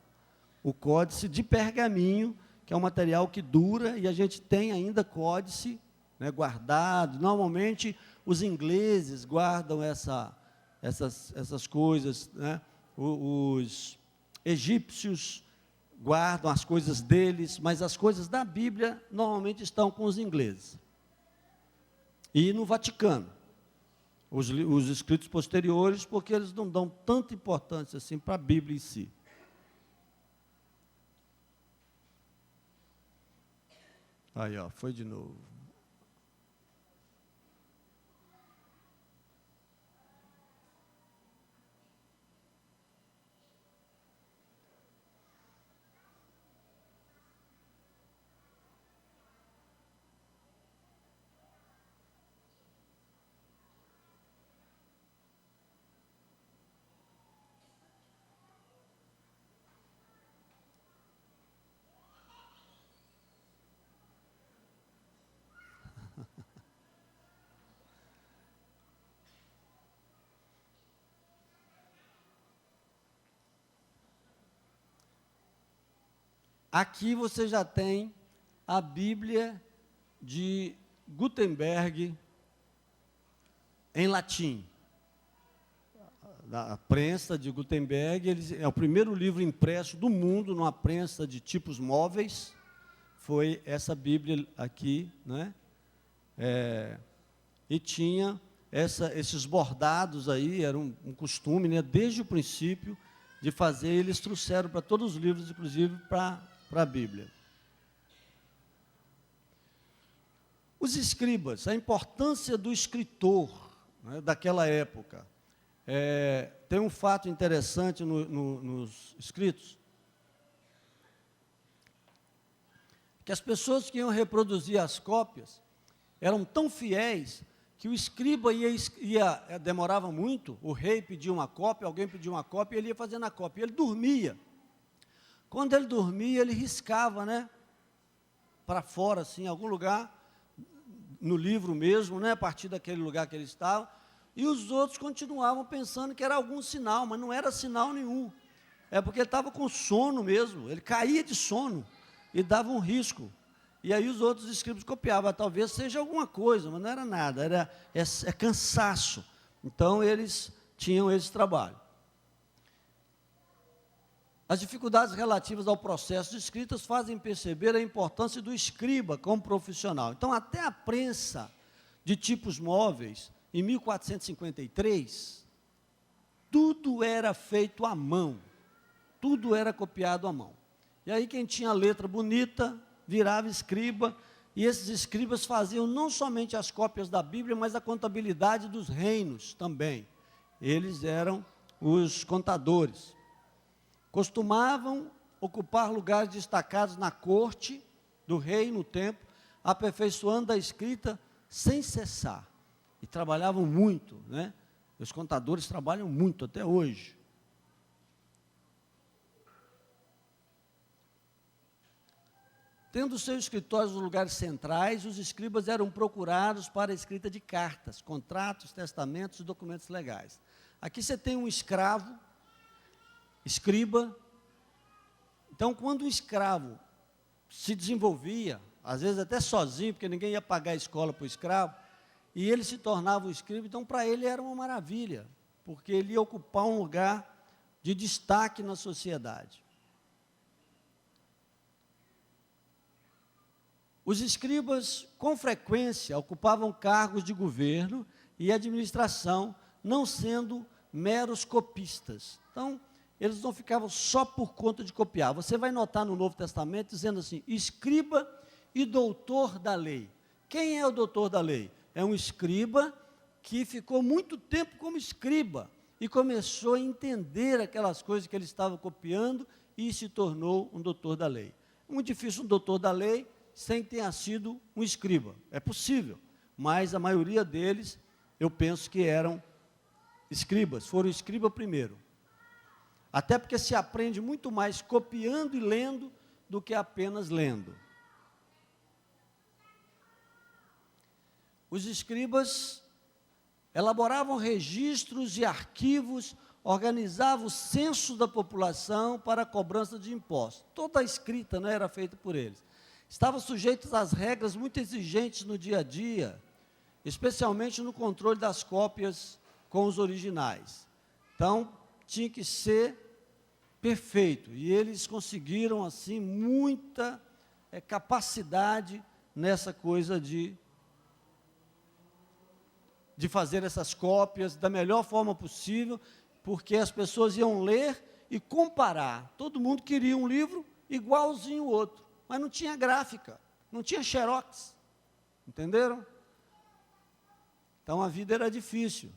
o códice de pergaminho, que é um material que dura, e a gente tem ainda códice, né, guardado. Normalmente, os ingleses guardam essas coisas, né? Os egípcios guardam as coisas deles, mas as coisas da Bíblia normalmente estão com os ingleses. E no Vaticano, os escritos posteriores, porque eles não dão tanta importância assim para a Bíblia em si. Aí, ó, foi de novo. Aqui você já tem a Bíblia de Gutenberg em latim. A prensa de Gutenberg, é o primeiro livro impresso do mundo numa prensa de tipos móveis, foi essa Bíblia aqui, né? E tinha esses bordados aí, era um costume, né, desde o princípio, de fazer. Eles trouxeram para todos os livros, inclusive para a Bíblia. Os escribas, a importância do escritor, né, daquela época. Tem um fato interessante nos escritos, que as pessoas que iam reproduzir as cópias eram tão fiéis que o escriba demorava muito, o rei pedia uma cópia, alguém pedia uma cópia, ele ia fazendo a cópia, ele dormia. Quando ele dormia, ele riscava, né, para fora, assim, em algum lugar, no livro mesmo, né, a partir daquele lugar que ele estava, e os outros continuavam pensando que era algum sinal, mas não era sinal nenhum. É porque ele estava com sono mesmo, ele caía de sono e dava um risco. E aí os outros escribas copiavam, talvez seja alguma coisa, mas não era nada, é cansaço. Então, eles tinham esse trabalho. As dificuldades relativas ao processo de escrita fazem perceber a importância do escriba como profissional. Então, até a prensa de tipos móveis, em 1453, tudo era feito à mão, tudo era copiado à mão. E aí quem tinha letra bonita virava escriba, e esses escribas faziam não somente as cópias da Bíblia, mas a contabilidade dos reinos também. Eles eram os contadores. Costumavam ocupar lugares destacados na corte do rei no templo, aperfeiçoando a escrita sem cessar. E trabalhavam muito, né? Os contadores trabalham muito até hoje. Tendo seus escritórios nos lugares centrais, os escribas eram procurados para a escrita de cartas, contratos, testamentos e documentos legais. Aqui você tem um escravo, escriba. Então, quando o escravo se desenvolvia, às vezes até sozinho, porque ninguém ia pagar a escola para o escravo, e ele se tornava um escriba, então para ele era uma maravilha, porque ele ia ocupar um lugar de destaque na sociedade. Os escribas, com frequência, ocupavam cargos de governo e administração, não sendo meros copistas. Então, eles não ficavam só por conta de copiar. Você vai notar no Novo Testamento dizendo assim, escriba e doutor da lei. Quem é o doutor da lei? É um escriba que ficou muito tempo como escriba e começou a entender aquelas coisas que ele estava copiando e se tornou um doutor da lei. É muito difícil um doutor da lei sem ter sido um escriba. É possível, mas a maioria deles, eu penso que eram escribas, foram escriba primeiro. Até porque se aprende muito mais copiando e lendo do que apenas lendo. Os escribas elaboravam registros e arquivos organizava o censo da população para a cobrança de impostos. Toda a escrita, né, era feita por eles. Estavam sujeitos às regras muito exigentes no dia a dia, especialmente no controle das cópias com os originais. Então, tinha que ser perfeito. E eles conseguiram, assim, muita capacidade nessa coisa de fazer essas cópias da melhor forma possível, porque as pessoas iam ler e comparar. Todo mundo queria um livro igualzinho ao outro, mas não tinha gráfica, não tinha xerox. Entenderam? Então, a vida era difícil,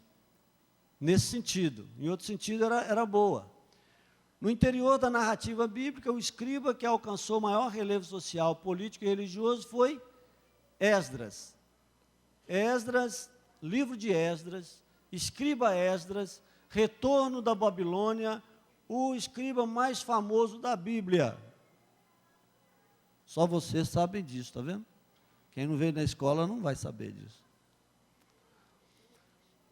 nesse sentido. Em outro sentido, era boa. No interior da narrativa bíblica, o escriba que alcançou maior relevo social, político e religioso foi Esdras. Esdras, livro de Esdras, escriba Esdras, retorno da Babilônia, o escriba mais famoso da Bíblia. Só vocês sabem disso, está vendo? Quem não veio na escola não vai saber disso.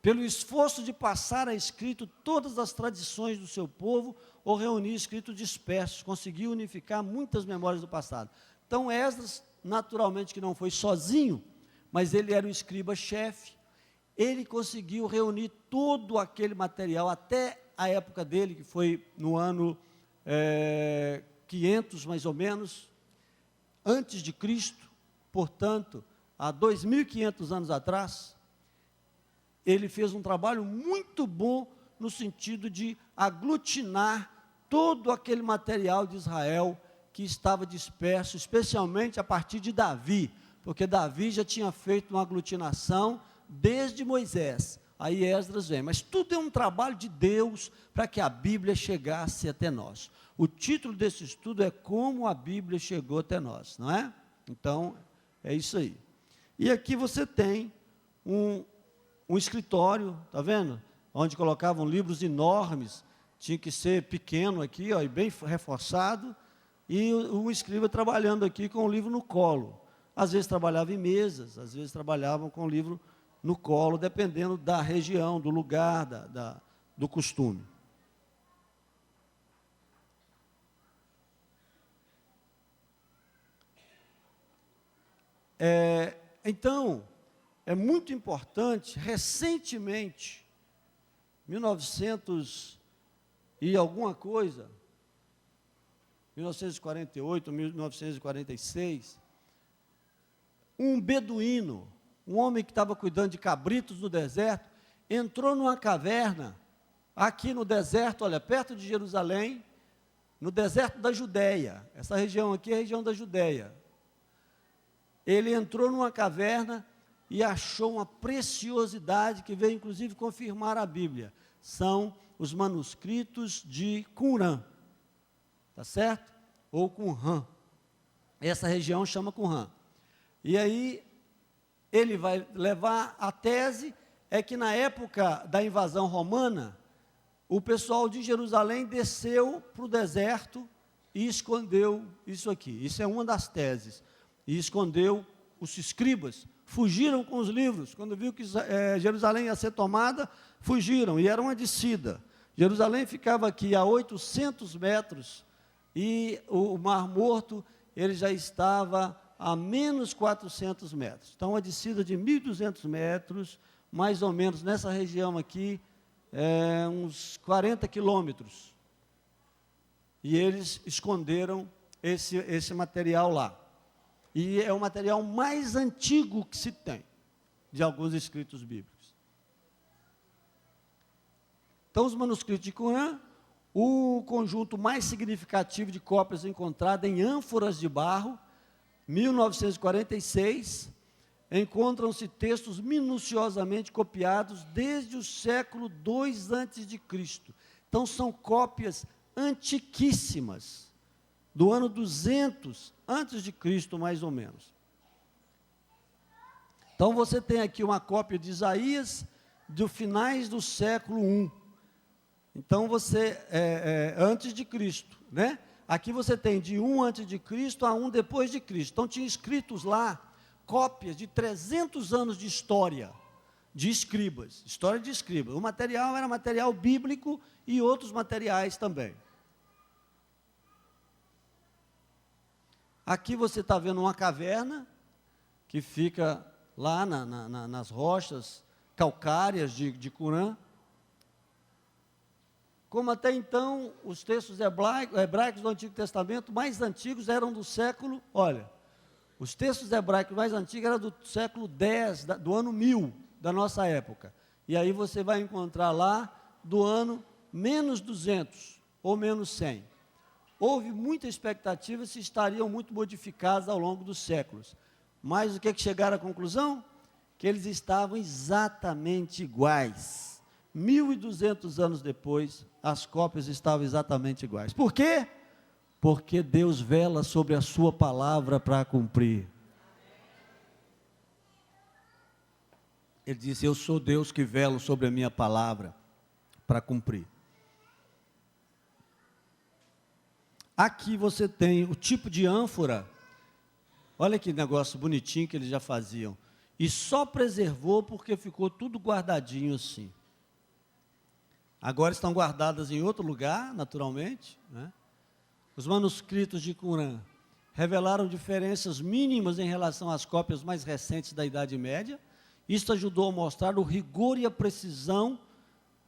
Pelo esforço de passar a escrito todas as tradições do seu povo, ou reunir escritos dispersos, conseguiu unificar muitas memórias do passado. Então, Esdras, naturalmente que não foi sozinho, mas ele era o escriba-chefe, ele conseguiu reunir todo aquele material, até a época dele, que foi no ano 500, mais ou menos, antes de Cristo, portanto, há 2.500 anos atrás, ele fez um trabalho muito bom no sentido de aglutinar todo aquele material de Israel que estava disperso, especialmente a partir de Davi, porque Davi já tinha feito uma aglutinação desde Moisés. Aí Esdras vem, mas tudo é um trabalho de Deus para que a Bíblia chegasse até nós. O título desse estudo é Como a Bíblia Chegou até nós, não é? Então, é isso aí. E aqui você tem um escritório, está vendo? Onde colocavam livros enormes, tinha que ser pequeno aqui, ó, e bem reforçado, e o escriba trabalhando aqui com o livro no colo. Às vezes trabalhava em mesas, às vezes trabalhavam com o livro no colo, dependendo da região, do lugar, do costume. Então, é muito importante, recentemente, 1900 e alguma coisa, 1948, 1946, um beduíno, um homem que estava cuidando de cabritos no deserto, entrou numa caverna, aqui no deserto, olha, perto de Jerusalém, no deserto da Judéia. Essa região aqui é a região da Judéia. Ele entrou numa caverna e achou uma preciosidade que veio, inclusive, confirmar a Bíblia. São os manuscritos de Qumran, tá certo? Ou Qumran. Essa região chama Qumran. E aí, ele vai levar a tese, é que na época da invasão romana, o pessoal de Jerusalém desceu para o deserto e escondeu isso aqui. Isso é uma das teses. E escondeu os escribas, fugiram com os livros. Quando viu que Jerusalém ia ser tomada, fugiram, e era uma descida. Jerusalém ficava aqui a 800 metros, e o Mar Morto, ele já estava a menos 400 metros. Então, a descida de 1.200 metros, mais ou menos nessa região aqui, uns 40 quilômetros. E eles esconderam esse material lá. E é o material mais antigo que se tem, de alguns escritos bíblicos. Então, os manuscritos de Qumran, o conjunto mais significativo de cópias encontrado em ânforas de barro, 1946, encontram-se textos minuciosamente copiados desde o século II a.C. Então, são cópias antiquíssimas, do ano 200 antes de Cristo, mais ou menos. Então, você tem aqui uma cópia de Isaías, do finais do século I. Então, você, antes de Cristo, né? Aqui você tem de 1 antes de Cristo a 1 depois de Cristo. Então, tinha escritos lá, cópias de 300 anos de história. de escribas, história de escribas. O material era material bíblico e outros materiais também. Aqui você está vendo uma caverna que fica lá nas rochas calcárias de Qumran. Como até então os textos hebraicos do Antigo Testamento mais antigos eram do século, olha, os textos hebraicos mais antigos eram do século X, do ano 1000 da nossa época. E aí você vai encontrar lá do ano menos 200 ou menos 100. Houve muita expectativa se estariam muito modificados ao longo dos séculos. Mas o que chegaram à conclusão? Que eles estavam exatamente iguais. 1200 anos depois, as cópias estavam exatamente iguais. Por quê? Porque Deus vela sobre a sua palavra para cumprir. Ele disse: eu sou Deus que velo sobre a minha palavra para cumprir. Aqui você tem o tipo de ânfora. Olha que negócio bonitinho que eles já faziam. E só preservou porque ficou tudo guardadinho assim. Agora estão guardadas em outro lugar, naturalmente, né? Os manuscritos de Qumran revelaram diferenças mínimas em relação às cópias mais recentes da Idade Média. Isto ajudou a mostrar o rigor e a precisão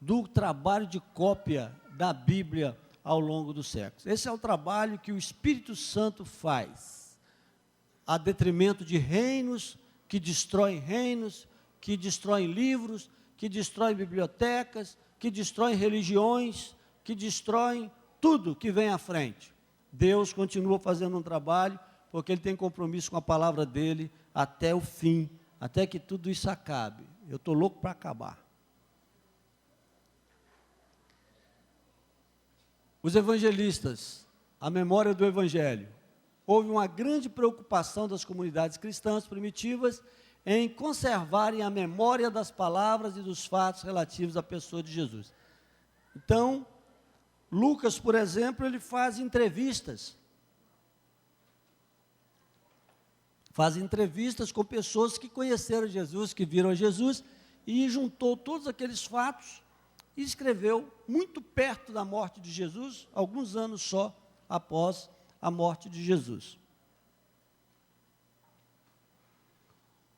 do trabalho de cópia da Bíblia ao longo dos séculos. Esse é o trabalho que o Espírito Santo faz, a detrimento de reinos, que destroem livros, que destroem bibliotecas, que destroem religiões, que destroem tudo que vem à frente. Deus continua fazendo um trabalho, porque Ele tem compromisso com a palavra dEle até o fim, até que tudo isso acabe. Eu estou louco para acabar. Os evangelistas, a memória do Evangelho. Houve uma grande preocupação das comunidades cristãs primitivas em conservarem a memória das palavras e dos fatos relativos à pessoa de Jesus. Então, Lucas, por exemplo, ele faz entrevistas. Faz entrevistas com pessoas que conheceram Jesus, que viram Jesus, e juntou todos aqueles fatos e escreveu muito perto da morte de Jesus, alguns anos só após a morte de Jesus.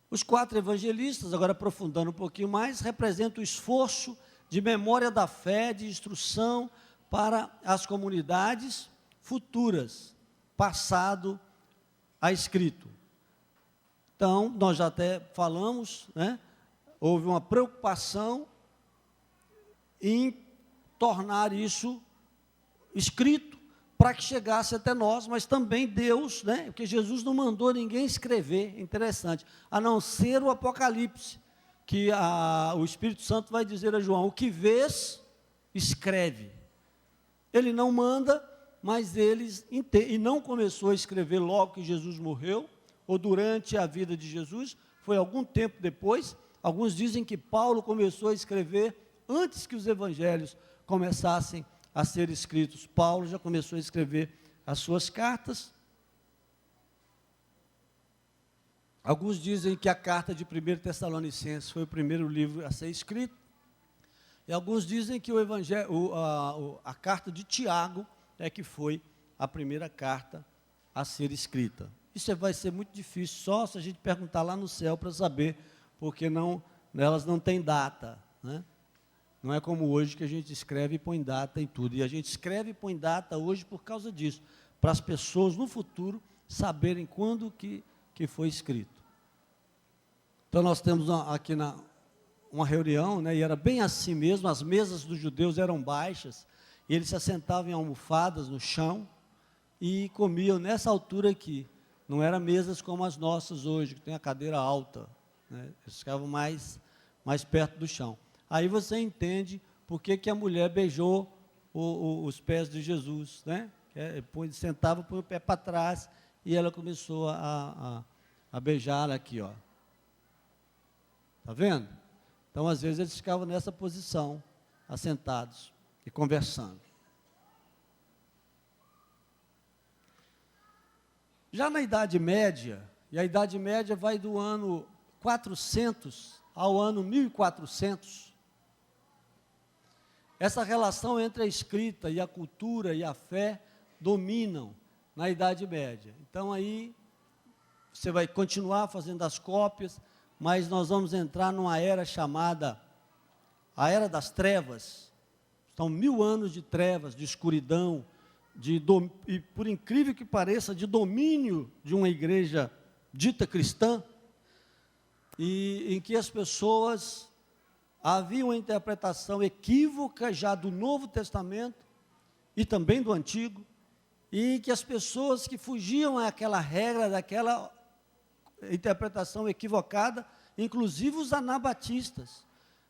Os 4 evangelistas, agora aprofundando um pouquinho mais, representam o esforço de memória da fé, de instrução para as comunidades futuras, passado a escrito. Então, nós já até falamos, né? Houve uma preocupação em tornar isso escrito para que chegasse até nós, mas também Deus, né? Porque Jesus não mandou ninguém escrever, interessante, a não ser o Apocalipse, que o Espírito Santo vai dizer a João: o que vês, escreve. Ele não manda, mas e não começou a escrever logo que Jesus morreu, ou durante a vida de Jesus, foi algum tempo depois. Alguns dizem que Paulo começou a escrever antes que os evangelhos começassem a ser escritos. Paulo já começou a escrever as suas cartas. Alguns dizem que a carta de 1 Tessalonicenses foi o primeiro livro a ser escrito. E alguns dizem que a carta de Tiago é que foi a primeira carta a ser escrita. Isso vai ser muito difícil, só se a gente perguntar lá no céu para saber, porque elas não têm data, né? Não é como hoje que a gente escreve e põe data em tudo. E a gente escreve e põe data hoje por causa disso, para as pessoas no futuro saberem quando que foi escrito. Então nós temos aqui uma reunião, né, e era bem assim mesmo, as mesas dos judeus eram baixas, e eles se assentavam em almofadas no chão e comiam nessa altura aqui. Não eram mesas como as nossas hoje, que tem a cadeira alta, né? Eles ficavam mais perto do chão. Aí você entende por que a mulher beijou os pés de Jesus, né? Sentava, põe o pé para trás, e ela começou a beijar aqui, ó. Está vendo? Então, às vezes, eles ficavam nessa posição, assentados e conversando. Já na Idade Média, e a Idade Média vai do ano 400 ao ano 1400, essa relação entre a escrita e a cultura e a fé dominam na Idade Média. Então aí você vai continuar fazendo as cópias, mas nós vamos entrar numa era chamada a Era das Trevas. São 1000 anos de trevas, de escuridão, e por incrível que pareça, de domínio de uma igreja dita cristã, e em que as pessoas haviam uma interpretação equívoca já do Novo Testamento e também do Antigo, e que as pessoas que fugiam àquela regra, daquela interpretação equivocada, inclusive os anabatistas,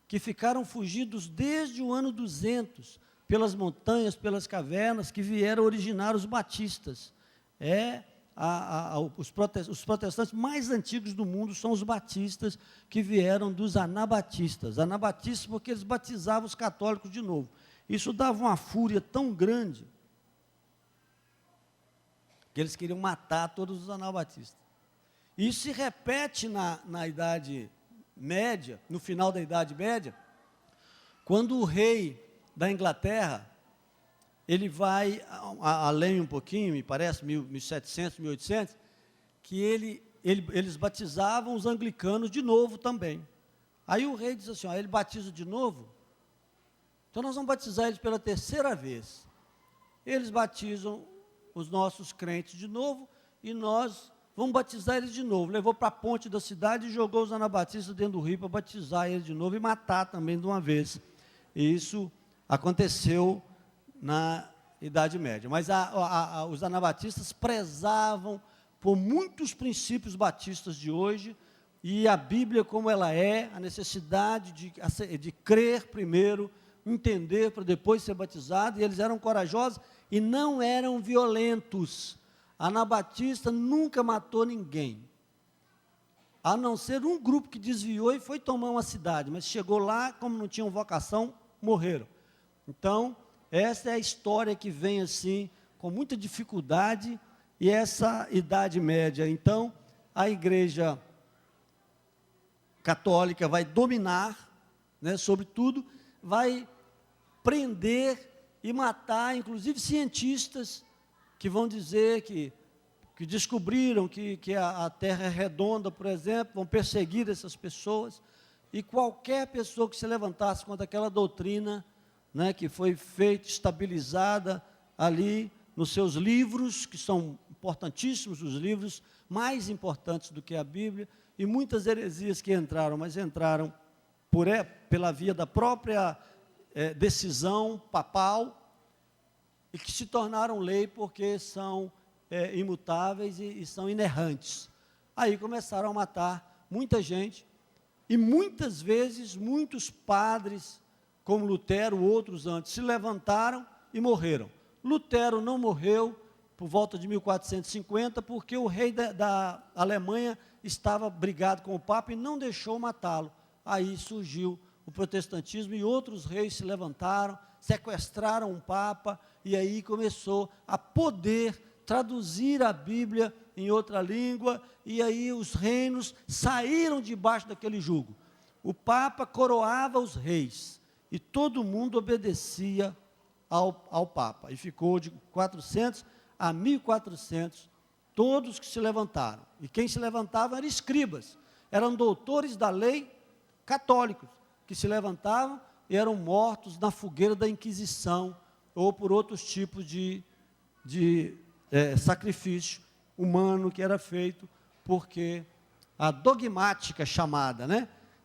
que ficaram fugidos desde o ano 200, pelas montanhas, pelas cavernas, que vieram originar os batistas. Os protestantes mais antigos do mundo são os batistas, que vieram dos anabatistas. Anabatistas porque eles batizavam os católicos de novo. Isso dava uma fúria tão grande, que eles queriam matar todos os anabatistas. Isso se repete na Idade Média, no final da Idade Média, quando o rei da Inglaterra, ele vai além um pouquinho, me parece, 1700, 1800, que eles batizavam os anglicanos de novo também. Aí o rei diz assim, ele batiza de novo, então nós vamos batizar eles pela terceira vez. Eles batizam os nossos crentes de novo, e nós vamos batizar eles de novo. Levou para a ponte da cidade e jogou os anabatistas dentro do rio para batizar eles de novo e matar também de uma vez. E isso aconteceu na Idade Média. Mas os anabatistas prezavam por muitos princípios batistas de hoje, e a Bíblia como ela é, a necessidade de crer primeiro, entender para depois ser batizado, e eles eram corajosos e não eram violentos. Anabatista nunca matou ninguém, a não ser um grupo que desviou e foi tomar uma cidade, mas chegou lá, como não tinham vocação, morreram. Então, essa é a história que vem assim, com muita dificuldade, e essa Idade Média. Então, a Igreja Católica vai dominar, sobre tudo, vai prender e matar, inclusive, cientistas que vão dizer que descobriram que a Terra é redonda, por exemplo, vão perseguir essas pessoas, e qualquer pessoa que se levantasse contra aquela doutrina, que foi feita, estabilizada ali nos seus livros, que são importantíssimos, os livros mais importantes do que a Bíblia, e muitas heresias que entraram, mas entraram pela via da própria decisão papal, e que se tornaram lei porque são imutáveis e são inerrantes. Aí começaram a matar muita gente, e muitas vezes, muitos padres, como Lutero, outros antes, se levantaram e morreram. Lutero não morreu por volta de 1450, porque o rei da Alemanha estava brigado com o Papa e não deixou matá-lo. Aí surgiu o protestantismo e outros reis se levantaram, sequestraram um Papa, e aí começou a poder traduzir a Bíblia em outra língua, e aí os reinos saíram debaixo daquele jugo. O Papa coroava os reis, e todo mundo obedecia ao Papa, e ficou de 400 a 1400, todos que se levantaram, e quem se levantava eram escribas, eram doutores da lei católicos, que se levantavam e eram mortos na fogueira da Inquisição, ou por outros tipos de sacrifício humano que era feito, porque a dogmática chamada,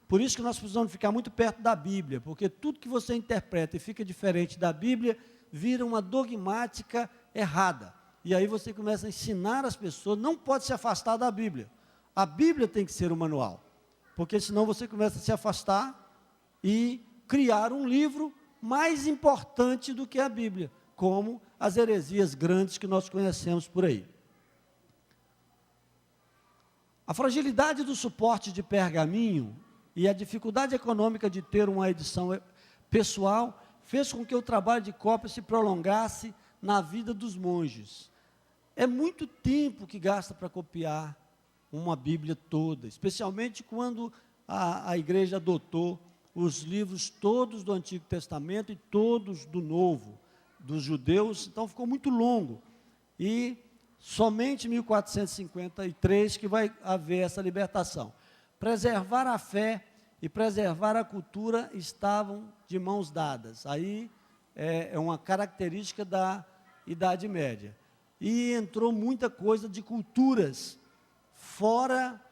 Por isso que nós precisamos ficar muito perto da Bíblia, porque tudo que você interpreta e fica diferente da Bíblia, vira uma dogmática errada. E aí você começa a ensinar as pessoas, não pode se afastar da Bíblia. A Bíblia tem que ser o manual, porque senão você começa a se afastar e criar um livro mais importante do que a Bíblia, como as heresias grandes que nós conhecemos por aí. A fragilidade do suporte de pergaminho e a dificuldade econômica de ter uma edição pessoal fez com que o trabalho de cópia se prolongasse na vida dos monges. É muito tempo que gasta para copiar uma Bíblia toda, especialmente quando a igreja adotou os livros todos do Antigo Testamento e todos do Novo, dos judeus, então ficou muito longo. E somente em 1453 que vai haver essa libertação. Preservar a fé e preservar a cultura estavam de mãos dadas. Aí é uma característica da Idade Média. E entrou muita coisa de culturas fora.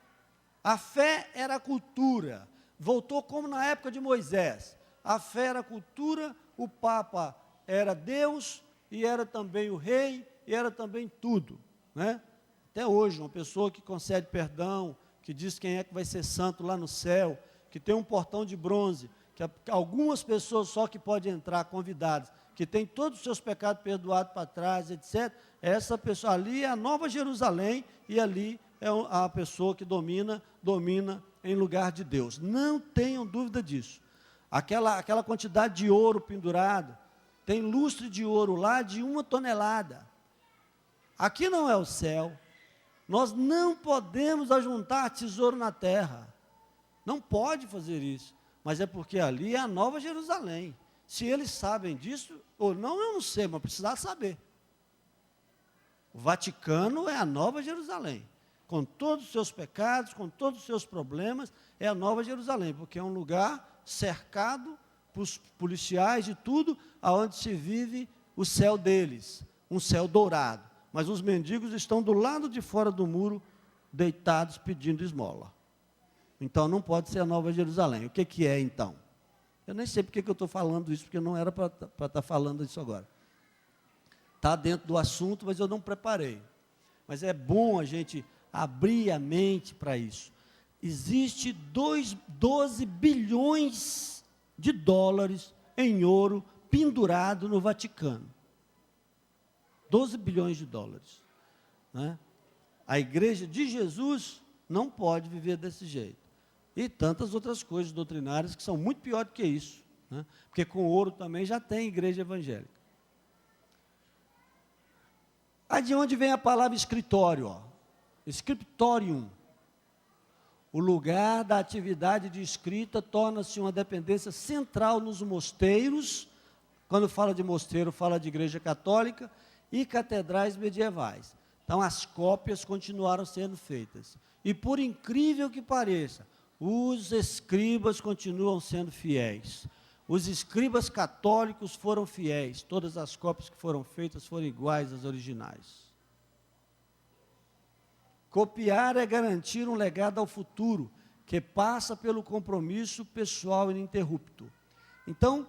A fé era a cultura. Voltou como na época de Moisés. A fé era a cultura, o Papa era Deus, e era também o rei, e era também tudo, né? Até hoje, uma pessoa que concede perdão, que diz quem é que vai ser santo lá no céu, que tem um portão de bronze, que algumas pessoas só que podem entrar, convidadas, que tem todos os seus pecados perdoados para trás, etc. Essa pessoa ali é a Nova Jerusalém, e ali é a pessoa que domina em lugar de Deus. Não tenham dúvida disso. Aquela quantidade de ouro pendurado, tem lustre de ouro lá de 1 tonelada. Aqui não é o céu. Nós não podemos ajuntar tesouro na terra. Não pode fazer isso. Mas é porque ali é a Nova Jerusalém. Se eles sabem disso ou não, eu não sei, mas precisar saber. O Vaticano é a Nova Jerusalém. Com todos os seus pecados, com todos os seus problemas, é a Nova Jerusalém, porque é um lugar cercado por policiais e tudo, aonde se vive o céu deles, um céu dourado. Mas os mendigos estão do lado de fora do muro, deitados pedindo esmola. Então não pode ser a Nova Jerusalém. O que é então? Eu nem sei porque que eu estou falando isso, porque não era para estar falando isso agora. Está dentro do assunto, mas eu não preparei. Mas é bom a gente abrir a mente para isso. Existe 12 bilhões de dólares em ouro pendurado no Vaticano. 12 bilhões de dólares. Né? A igreja de Jesus não pode viver desse jeito. E tantas outras coisas doutrinárias que são muito pior do que isso. Né? Porque com ouro também já tem igreja evangélica. Aí de onde vem a palavra escritório? Ó? Scriptorium. O lugar da atividade de escrita torna-se uma dependência central nos mosteiros. Quando fala de mosteiro, fala de igreja católica e catedrais medievais. Então, as cópias continuaram sendo feitas. E, por incrível que pareça, os escribas continuam sendo fiéis. Os escribas católicos foram fiéis. Todas as cópias que foram feitas foram iguais às originais. Copiar é garantir um legado ao futuro, que passa pelo compromisso pessoal ininterrupto. Então,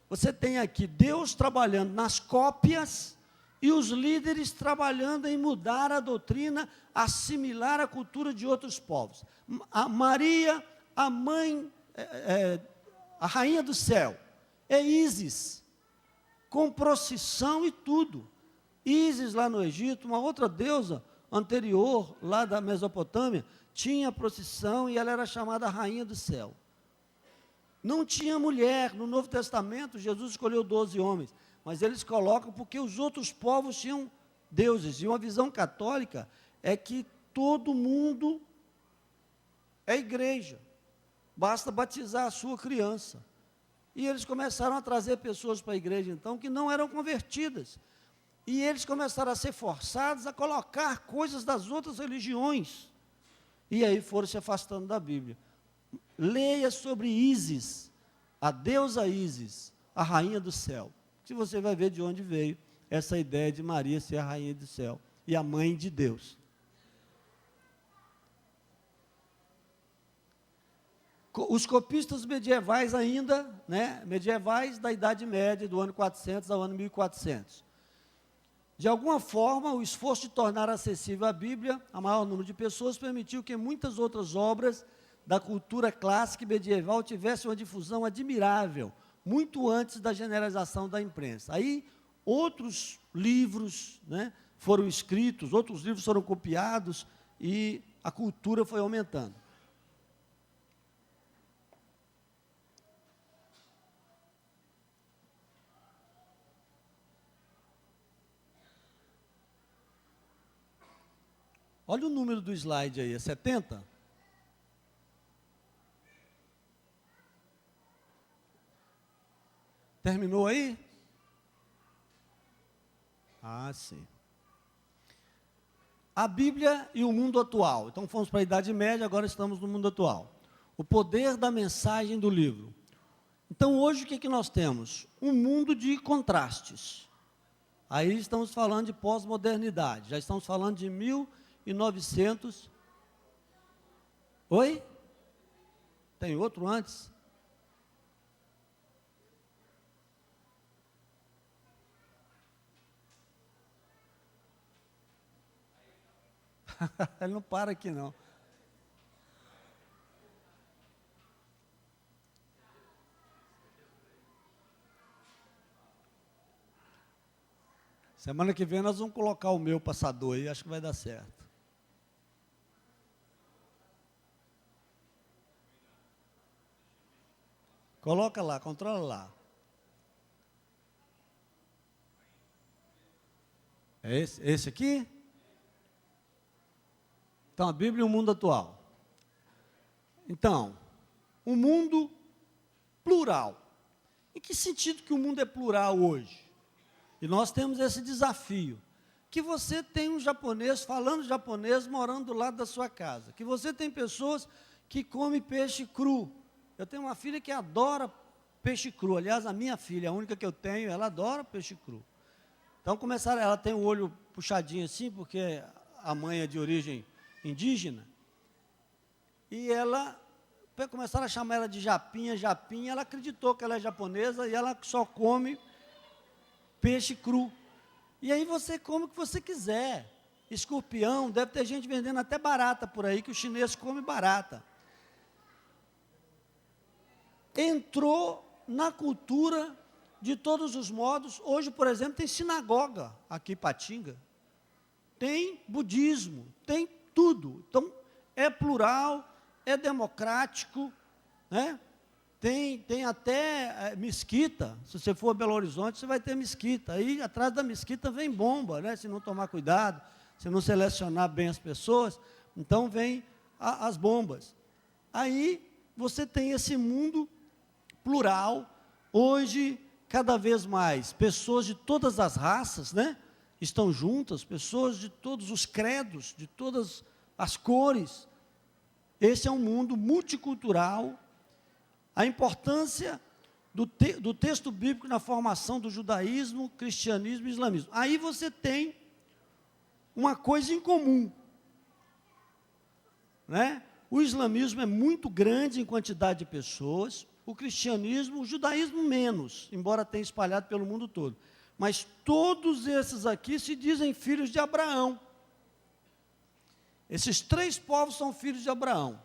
você tem aqui Deus trabalhando nas cópias e os líderes trabalhando em mudar a doutrina, assimilar a cultura de outros povos. A Maria, a mãe, a rainha do céu, é Ísis, com procissão e tudo. Ísis lá no Egito, uma outra deusa anterior, lá da Mesopotâmia, tinha procissão e ela era chamada rainha do céu. Não tinha mulher. No Novo Testamento, Jesus escolheu 12 homens, mas eles colocam porque os outros povos tinham deuses. E uma visão católica é que todo mundo é igreja. Basta batizar a sua criança. E eles começaram a trazer pessoas para a igreja, então, que não eram convertidas. E eles começaram a ser forçados a colocar coisas das outras religiões. E aí foram se afastando da Bíblia. Leia sobre Ísis, a deusa Ísis, a rainha do céu. Que você vai ver de onde veio essa ideia de Maria ser a rainha do céu e a mãe de Deus. Os copistas medievais ainda, medievais da Idade Média, do ano 400 ao ano 1400. De alguma forma, o esforço de tornar acessível a Bíblia a maior número de pessoas permitiu que muitas outras obras da cultura clássica e medieval tivessem uma difusão admirável, muito antes da generalização da imprensa. Aí, outros livros foram escritos, outros livros foram copiados e a cultura foi aumentando. Olha o número do slide aí, é 70? Terminou aí? Ah, sim. A Bíblia e o mundo atual. Então fomos para a Idade Média, agora estamos no mundo atual. O poder da mensagem do livro. Então hoje o que nós temos? Um mundo de contrastes. Aí estamos falando de pós-modernidade, já estamos falando de 1900. Oi? Tem outro antes? Ele não para aqui, não. Semana que vem nós vamos colocar o meu passador aí, acho que vai dar certo. Coloca lá, controla lá. É esse aqui? Então, a Bíblia e o mundo atual. Então, o mundo plural. Em que sentido que o mundo é plural hoje? E nós temos esse desafio, que você tem um japonês falando japonês morando do lado da sua casa, que você tem pessoas que comem peixe cru. Eu tenho uma filha que adora peixe cru, aliás, a minha filha, a única que eu tenho, ela adora peixe cru. Então começaram, ela tem o olho puxadinho assim, porque a mãe é de origem indígena, e começaram a chamar ela de Japinha, Japinha, ela acreditou que ela é japonesa e ela só come peixe cru. E aí você come o que você quiser. Escorpião, deve ter gente vendendo até barata por aí, que o chinês come barata. Entrou na cultura de todos os modos. Hoje, por exemplo, tem sinagoga aqui em Patinga. Tem budismo, tem tudo. Então, é plural, é democrático, né? Tem até mesquita. Se você for a Belo Horizonte, você vai ter mesquita. Aí, atrás da mesquita vem bomba, né? Se não tomar cuidado, se não selecionar bem as pessoas, então vem as bombas. Aí, você tem esse mundo plural. Hoje, cada vez mais, pessoas de todas as raças, né? Estão juntas, pessoas de todos os credos, de todas as cores. Esse é um mundo multicultural. A importância do texto bíblico na formação do judaísmo, cristianismo e islamismo. Aí você tem uma coisa em comum, né? O islamismo é muito grande em quantidade de pessoas, o cristianismo, o judaísmo menos, embora tenha espalhado pelo mundo todo. Mas todos esses aqui se dizem filhos de Abraão. Esses três povos são filhos de Abraão.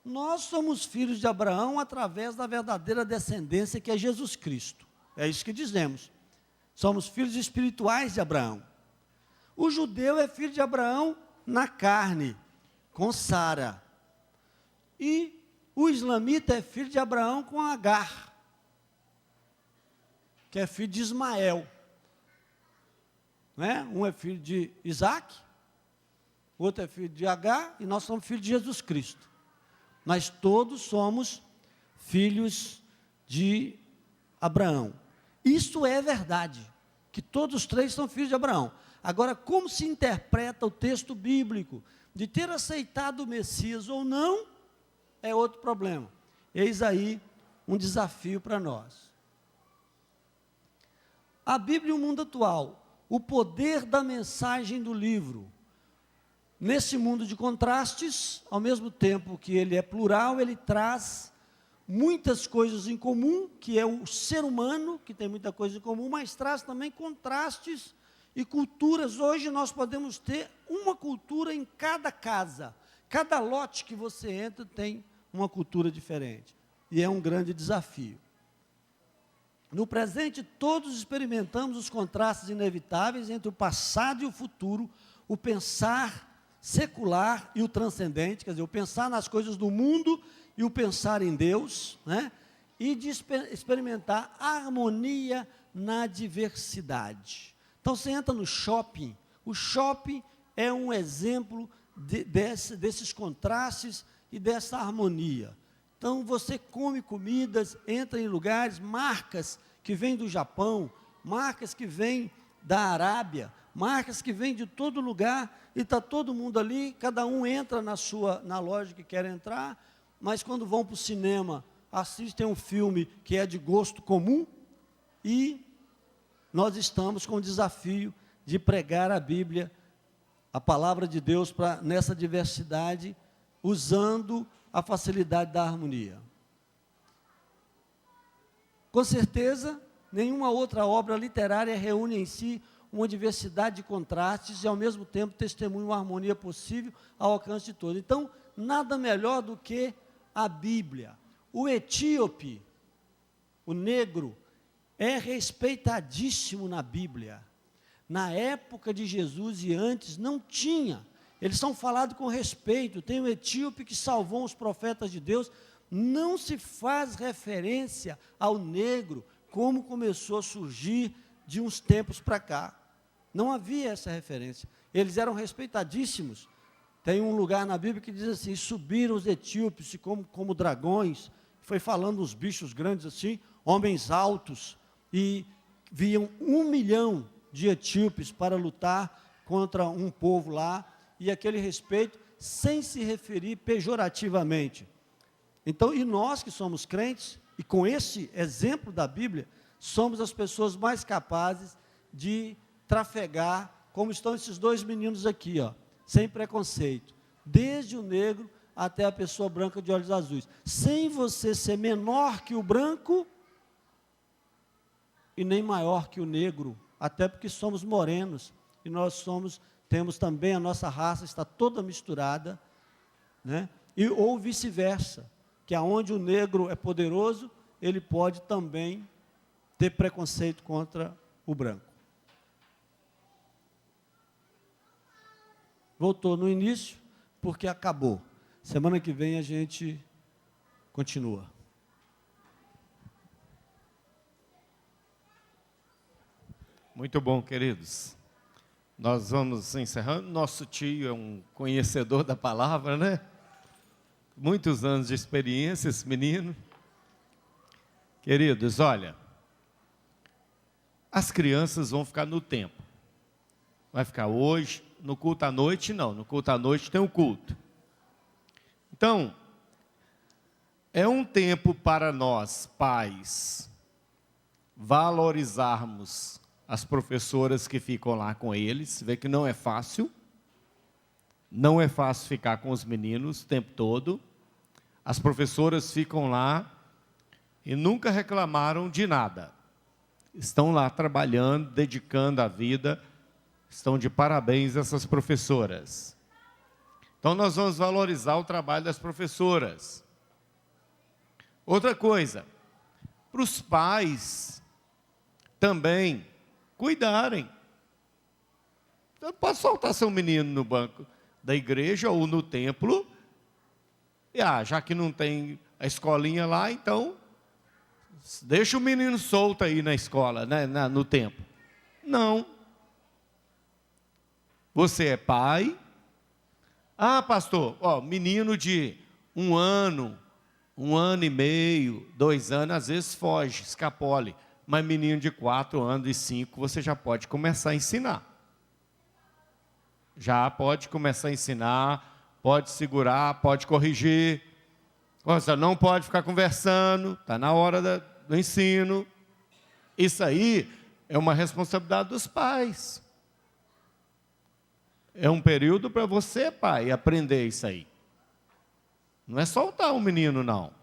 Nós somos filhos de Abraão através da verdadeira descendência que é Jesus Cristo. É isso que dizemos. Somos filhos espirituais de Abraão. O judeu é filho de Abraão na carne, com Sara. E o islamita é filho de Abraão com Agar, que é filho de Ismael. Né? Um é filho de Isaac, o outro é filho de Agar, e nós somos filhos de Jesus Cristo. Nós todos somos filhos de Abraão. Isso é verdade, que todos os três são filhos de Abraão. Agora, como se interpreta o texto bíblico de ter aceitado o Messias ou não, é outro problema. Eis aí um desafio para nós. A Bíblia e o mundo atual, o poder da mensagem do livro. Nesse mundo de contrastes, ao mesmo tempo que ele é plural, ele traz muitas coisas em comum, que é o ser humano, que tem muita coisa em comum, mas traz também contrastes e culturas. Hoje nós podemos ter uma cultura em cada casa. Cada lote que você entra tem uma cultura diferente. E é um grande desafio. No presente, todos experimentamos os contrastes inevitáveis entre o passado e o futuro, o pensar secular e o transcendente, quer dizer, o pensar nas coisas do mundo e o pensar em Deus, né? E de experimentar harmonia na diversidade. Então, você entra no shopping, o shopping é um exemplo desses contrastes e dessa harmonia. Então, você come comidas, entra em lugares, marcas que vêm do Japão, marcas que vêm da Arábia, marcas que vêm de todo lugar, e está todo mundo ali, cada um entra na loja que quer entrar, mas quando vão para o cinema, assistem um filme que é de gosto comum, e nós estamos com o desafio de pregar a Bíblia, a palavra de Deus, nessa diversidade, usando a facilidade da harmonia. Com certeza, nenhuma outra obra literária reúne em si uma diversidade de contrastes e, ao mesmo tempo, testemunha uma harmonia possível ao alcance de todos. Então, nada melhor do que a Bíblia. O etíope, o negro, é respeitadíssimo na Bíblia. Na época de Jesus e antes, não tinha. Eles são falados com respeito. Tem o etíope que salvou os profetas de Deus. Não se faz referência ao negro como começou a surgir de uns tempos para cá. Não havia essa referência. Eles eram respeitadíssimos. Tem um lugar na Bíblia que diz assim: subiram os etíopes como dragões. Foi falando uns bichos grandes assim, homens altos, e viam 1 milhão de etíopes para lutar contra um povo lá, e aquele respeito sem se referir pejorativamente. Então, e nós que somos crentes, e com esse exemplo da Bíblia, somos as pessoas mais capazes de trafegar, como estão esses 2 meninos aqui, ó, sem preconceito, desde o negro até a pessoa branca de olhos azuis, sem você ser menor que o branco e nem maior que o negro, até porque somos morenos, e nós temos também, a nossa raça está toda misturada, né? Ou vice-versa, que aonde o negro é poderoso, ele pode também ter preconceito contra o branco. Voltou no início, porque acabou. Semana que vem a gente continua. Muito bom, queridos. Nós vamos encerrando. Nosso tio é um conhecedor da palavra, né? Muitos anos de experiência, esse menino. Queridos, olha, as crianças vão ficar no templo. Vai ficar hoje, no culto à noite não, no culto à noite tem o culto. Então, é um tempo para nós, pais, valorizarmos as professoras que ficam lá com eles. Vê que não é fácil. Não é fácil ficar com os meninos o tempo todo. As professoras ficam lá e nunca reclamaram de nada. Estão lá trabalhando, dedicando a vida. Estão de parabéns essas professoras. Então nós vamos valorizar o trabalho das professoras. Outra coisa, para os pais também cuidarem. Então, pode soltar seu menino no banco da igreja ou no templo. E já que não tem a escolinha lá, então deixa o menino solto aí na escola, né, no templo. Não. Você é pai. Pastor, menino de 1 ano, 1 ano e meio, 2 anos, às vezes foge, escapole. Mas menino de 4 anos e 5, você já pode começar a ensinar. Já pode começar a ensinar, pode segurar, pode corrigir. Você não pode ficar conversando, está na hora do ensino. Isso aí é uma responsabilidade dos pais. É um período para você, pai, aprender isso aí. Não é soltar o menino, não.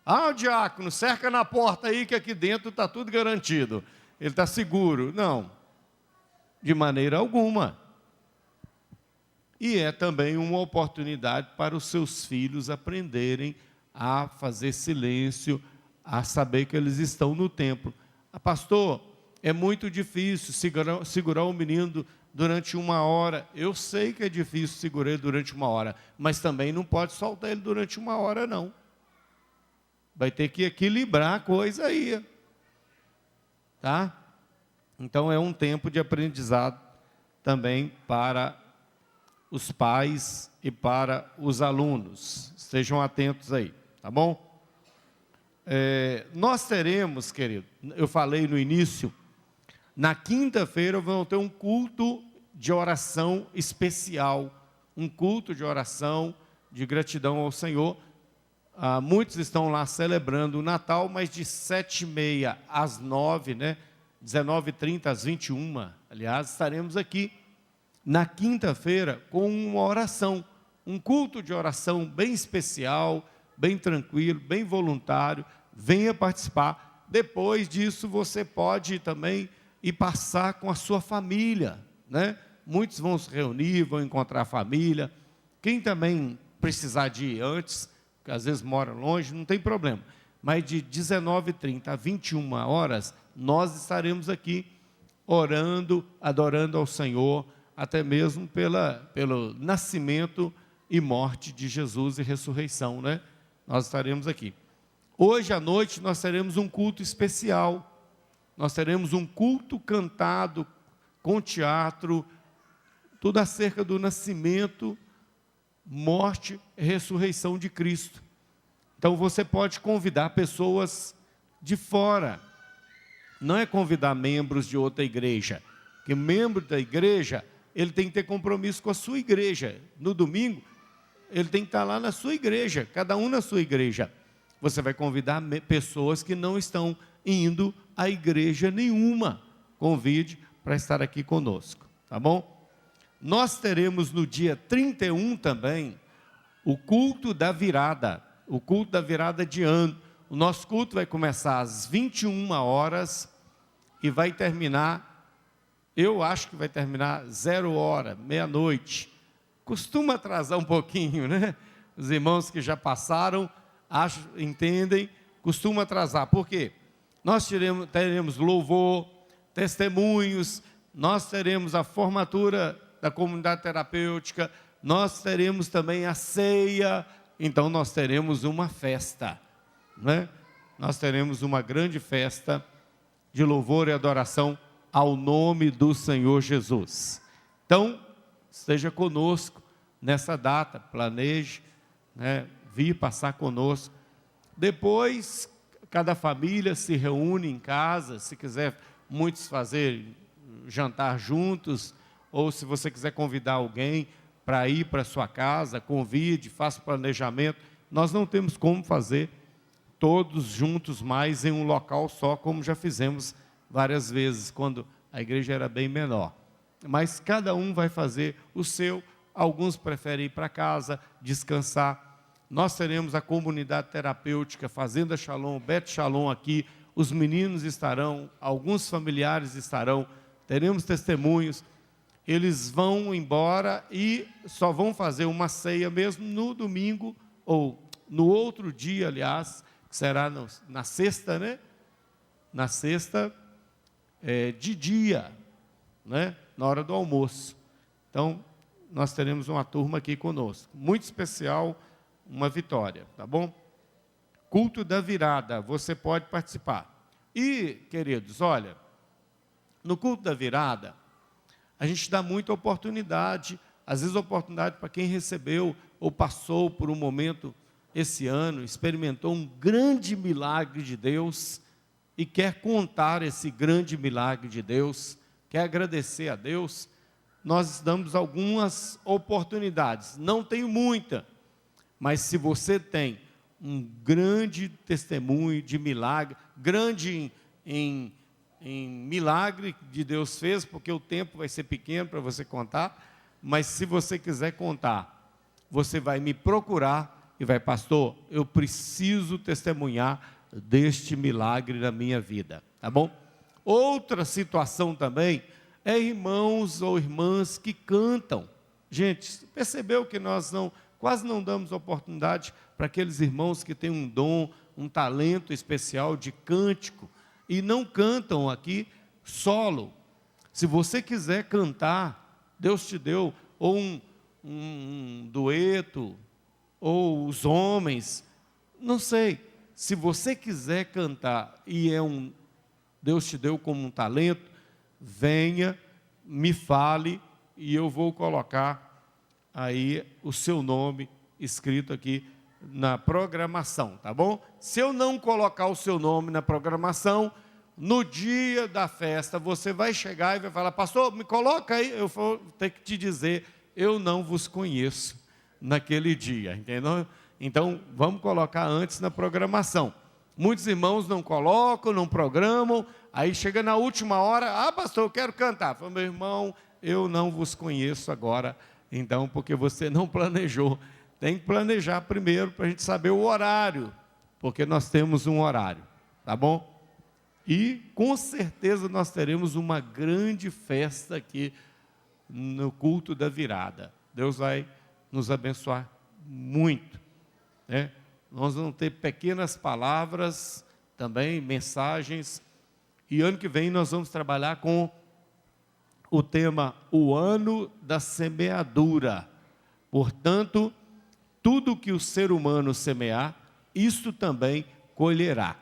O diácono, cerca na porta aí que aqui dentro está tudo garantido. Ele está seguro. Não, de maneira alguma. E é também uma oportunidade para os seus filhos aprenderem a fazer silêncio, a saber que eles estão no templo. Pastor, é muito difícil segurar um menino durante 1 hora. Eu sei que é difícil segurar ele durante 1 hora, mas também não pode soltar ele durante 1 hora, não. Vai ter que equilibrar a coisa aí. Tá? Então é um tempo de aprendizado também para os pais e para os alunos. Estejam atentos aí, tá bom? Nós teremos, querido, eu falei no início, na quinta-feira vamos ter um culto de oração especial, um culto de oração de gratidão ao Senhor. Muitos estão lá celebrando o Natal, mas de 7h30 às 9h, né? 19h30 às 21h, aliás, estaremos aqui na quinta-feira com uma oração, um culto de oração bem especial, bem tranquilo, bem voluntário. Venha participar. Depois disso, você pode também ir passar com a sua família, né? Muitos vão se reunir, vão encontrar a família. Quem também precisar de ir antes, que às vezes mora longe, não tem problema. Mas de 19h30 a 21h, nós estaremos aqui orando, adorando ao Senhor, até mesmo pelo nascimento e morte de Jesus e ressurreição, né? Nós estaremos aqui. Hoje à noite nós teremos um culto especial. Nós teremos um culto cantado com teatro, tudo acerca do nascimento, morte e ressurreição de Cristo. Então você pode convidar pessoas de fora. Não é convidar membros de outra igreja, porque membro da igreja, ele tem que ter compromisso com a sua igreja. No domingo, ele tem que estar lá na sua igreja, cada um na sua igreja. Você vai convidar pessoas que não estão indo a igreja nenhuma. Convide para estar aqui conosco, tá bom? Nós teremos no dia 31 também o culto da virada de ano. O nosso culto vai começar às 21h e vai terminar, eu acho que vai terminar 0h, meia-noite. Costuma atrasar um pouquinho, né? Os irmãos que já passaram, entendem, costuma atrasar. Por quê? Nós teremos louvor, testemunhos, nós teremos a formatura da comunidade terapêutica, nós teremos também a ceia, então nós teremos uma festa, né? Nós teremos uma grande festa de louvor e adoração ao nome do Senhor Jesus. Então, esteja conosco nessa data, planeje, né, vir passar conosco. Depois, cada família se reúne em casa, se quiser muitos fazer jantar juntos, ou se você quiser convidar alguém para ir para a sua casa, convide, faça o planejamento. Nós não temos como fazer todos juntos mais em um local só, como já fizemos várias vezes, quando a igreja era bem menor. Mas cada um vai fazer o seu, alguns preferem ir para casa, descansar. Nós teremos a comunidade terapêutica, Fazenda Shalom, Bet Shalom aqui, os meninos estarão, alguns familiares estarão, teremos testemunhos. Eles vão embora e só vão fazer uma ceia mesmo no domingo, ou no outro dia, aliás, que será na sexta, né? Na sexta, de dia, né? Na hora do almoço. Então, nós teremos uma turma aqui conosco, muito especial, uma vitória, tá bom? Culto da virada, você pode participar. E, queridos, olha, no culto da virada, a gente dá muita oportunidade, às vezes oportunidade para quem recebeu ou passou por um momento esse ano, experimentou um grande milagre de Deus e quer contar esse grande milagre de Deus, quer agradecer a Deus. Nós damos algumas oportunidades, não tenho muita, mas se você tem um grande testemunho de milagre, grande em milagre que Deus fez, porque o tempo vai ser pequeno para você contar, mas se você quiser contar, você vai me procurar e vai, pastor, eu preciso testemunhar deste milagre na minha vida, tá bom? Outra situação também é irmãos ou irmãs que cantam. Gente, percebeu que nós quase não damos oportunidade para aqueles irmãos que têm um dom, um talento especial de cântico, e não cantam aqui solo. Se você quiser cantar, Deus te deu, ou um dueto, ou os homens, não sei. Se você quiser cantar e Deus te deu como um talento, venha, me fale e eu vou colocar aí o seu nome escrito aqui na programação, tá bom? Se eu não colocar o seu nome na programação, no dia da festa, você vai chegar e vai falar, pastor, me coloca aí, eu vou ter que te dizer, eu não vos conheço naquele dia, entendeu? Então, vamos colocar antes na programação. Muitos irmãos não colocam, não programam, aí chega na última hora, pastor, eu quero cantar. Fala, meu irmão, eu não vos conheço agora, então, porque você não planejou. Tem que planejar primeiro para a gente saber o horário, porque nós temos um horário, tá bom? E, com certeza, nós teremos uma grande festa aqui no culto da virada. Deus vai nos abençoar muito, né? Nós vamos ter pequenas palavras, também mensagens, e ano que vem nós vamos trabalhar com o tema O Ano da Semeadura. Portanto, tudo que o ser humano semear, isto também colherá.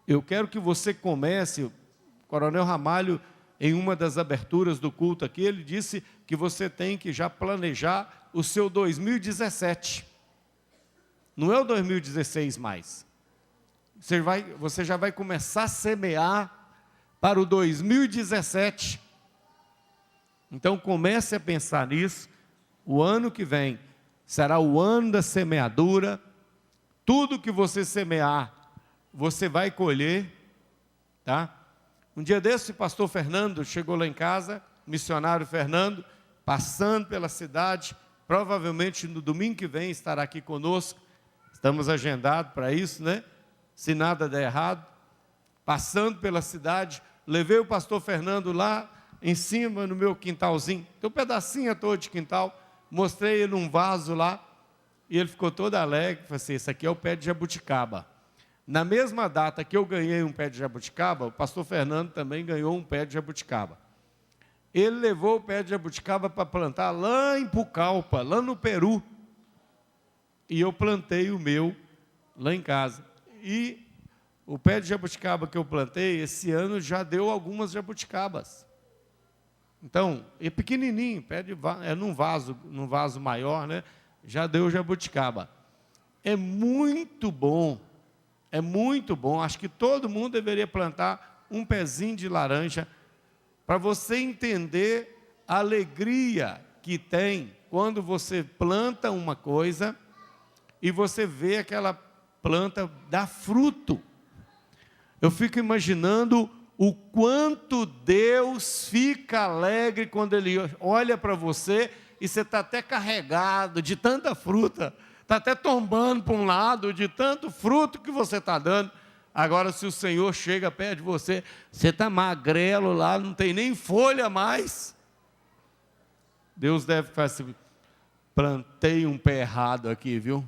Eu quero que você comece, o Coronel Ramalho, em uma das aberturas do culto aqui, ele disse que você tem que já planejar o seu 2017. Não é o 2016 mais. Você já vai começar a semear para o 2017. Então comece a pensar nisso. O ano que vem será o ano da semeadura. Tudo que você semear, você vai colher, tá? Um dia desse, o pastor Fernando chegou lá em casa, missionário Fernando, passando pela cidade, provavelmente no domingo que vem estará aqui conosco. Estamos agendados para isso, né? Se nada der errado. Passando pela cidade, levei o pastor Fernando lá em cima no meu quintalzinho. Tem um pedacinho todo de quintal. Mostrei ele um vaso lá. E ele ficou todo alegre. Falei assim, esse aqui é o pé de jabuticaba. Na mesma data que eu ganhei um pé de jabuticaba, o pastor Fernando também ganhou um pé de jabuticaba. Ele levou o pé de jabuticaba para plantar lá em Pucallpa, lá no Peru. E eu plantei o meu lá em casa. E o pé de jabuticaba que eu plantei, esse ano já deu algumas jabuticabas. Então, é pequenininho, é num vaso maior, né? Já deu jabuticaba. É muito bom, acho que todo mundo deveria plantar um pezinho de laranja, para você entender a alegria que tem quando você planta uma coisa e você vê aquela planta dar fruto. Eu fico imaginando o quanto Deus fica alegre quando Ele olha para você e você está até carregado de tanta fruta, está até tombando para um lado de tanto fruto que você está dando. Agora, se o Senhor chega perto de você, você está magrelo lá, não tem nem folha mais. Deus deve ficar assim, plantei um pé errado aqui, viu?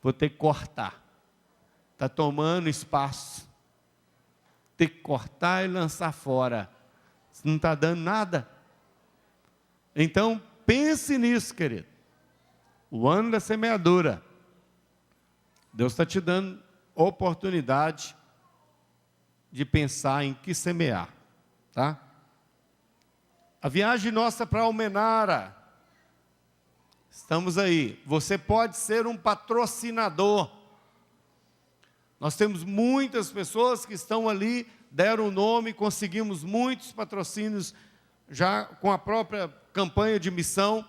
Vou ter que cortar. Está tomando espaço. Tem que cortar e lançar fora. Não está dando nada. Então, pense nisso, querido. O ano da semeadura. Deus está te dando oportunidade de pensar em que semear, tá? A viagem nossa para Almenara. Estamos aí. Você pode ser um patrocinador. Nós temos muitas pessoas que estão ali, deram o nome, conseguimos muitos patrocínios já com a própria campanha de missão,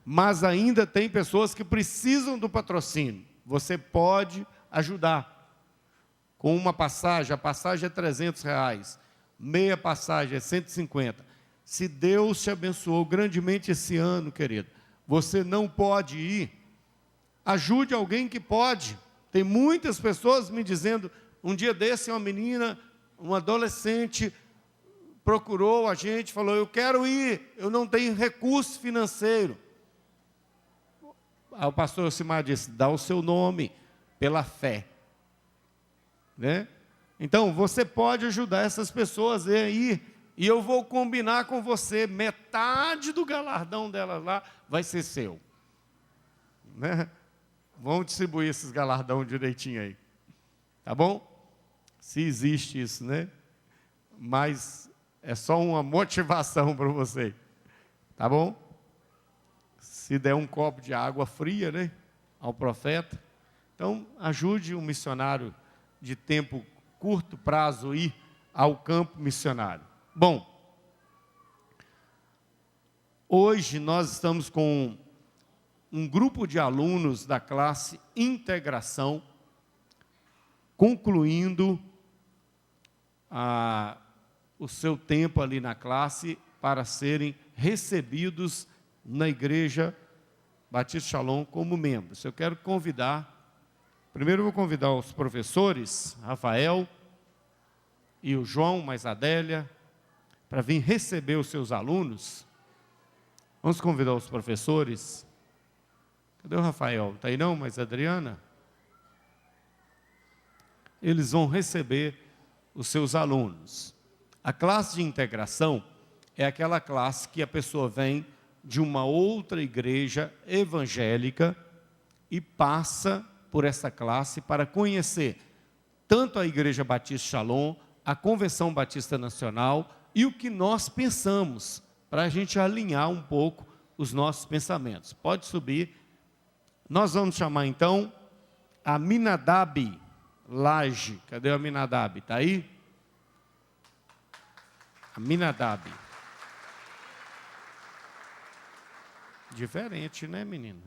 mas ainda tem pessoas que precisam do patrocínio. Você pode ajudar com uma passagem, a passagem é R$300, meia passagem é 150. Se Deus te abençoou grandemente esse ano, querido, você não pode ir, ajude alguém que pode. Tem muitas pessoas me dizendo, um dia desse uma menina, um adolescente, procurou a gente, falou, eu quero ir, eu não tenho recurso financeiro. Aí o pastor Elcimar disse, dá o seu nome, pela fé. Né? Então, você pode ajudar essas pessoas a ir, e eu vou combinar com você, metade do galardão delas lá vai ser seu. Né? Vamos distribuir esses galardão direitinho aí. Tá bom? Se existe isso, né? Mas é só uma motivação para você. Tá bom? Se der um copo de água fria, né? ao profeta. Então, ajude um missionário de tempo curto prazo a ir ao campo missionário. Bom, hoje nós estamos com um grupo de alunos da classe Integração, concluindo o seu tempo ali na classe para serem recebidos na Igreja Batista Shalom como membros. Eu quero convidar, primeiro eu vou convidar os professores, Rafael e o João, mais a Adélia, para vir receber os seus alunos. Vamos convidar os professores. Cadê o Rafael? Está aí não, mas a Adriana? Eles vão receber os seus alunos. A classe de integração é aquela classe que a pessoa vem de uma outra igreja evangélica e passa por essa classe para conhecer tanto a Igreja Batista Shalom, a Convenção Batista Nacional e o que nós pensamos, para a gente alinhar um pouco os nossos pensamentos. Pode subir. Nós vamos chamar então a Aminadab Laje. Cadê a Aminadab? Está aí? Aminadab. Diferente, né, menina?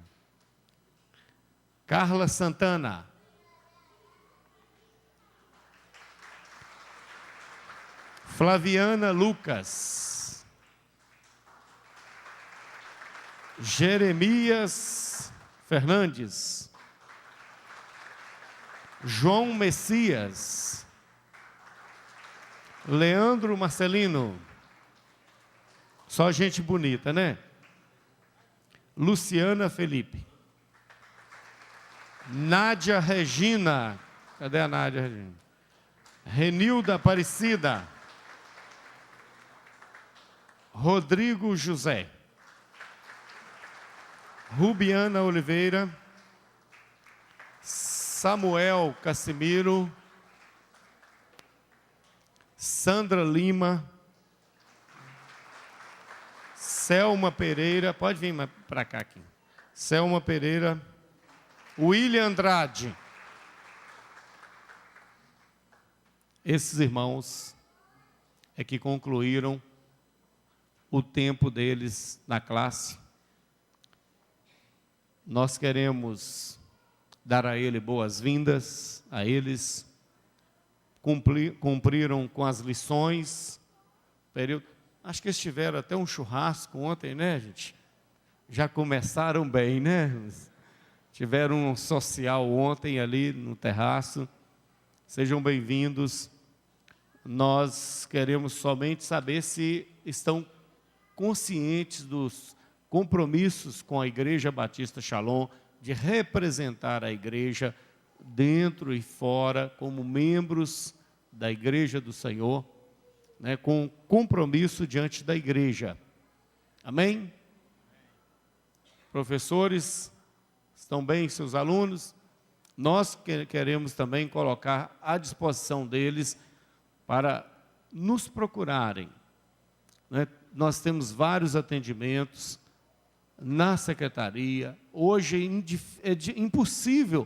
Carla Santana. Flaviana Lucas. Jeremias Fernandes. João Messias. Leandro Marcelino. Só gente bonita, né? Luciana Felipe. Nádia Regina. Cadê a Nádia Regina? Renilda Aparecida. Rodrigo José. Rubiana Oliveira. Samuel Casimiro. Sandra Lima. Selma Pereira. Pode vir para cá aqui. Selma Pereira. William Andrade. Esses irmãos é que concluíram o tempo deles na classe. Nós queremos dar a ele boas-vindas, a eles. Cumpriram com as lições. Acho que eles tiveram até um churrasco ontem, né, gente? Já começaram bem, né? Tiveram um social ontem ali no terraço. Sejam bem-vindos. Nós queremos somente saber se estão conscientes dos compromissos com a Igreja Batista Shalom, de representar a igreja dentro e fora, como membros da Igreja do Senhor, né, com compromisso diante da igreja. Amém? Professores, estão bem seus alunos? Nós queremos também colocar à disposição deles para nos procurarem, né? Nós temos vários atendimentos na secretaria. Hoje é impossível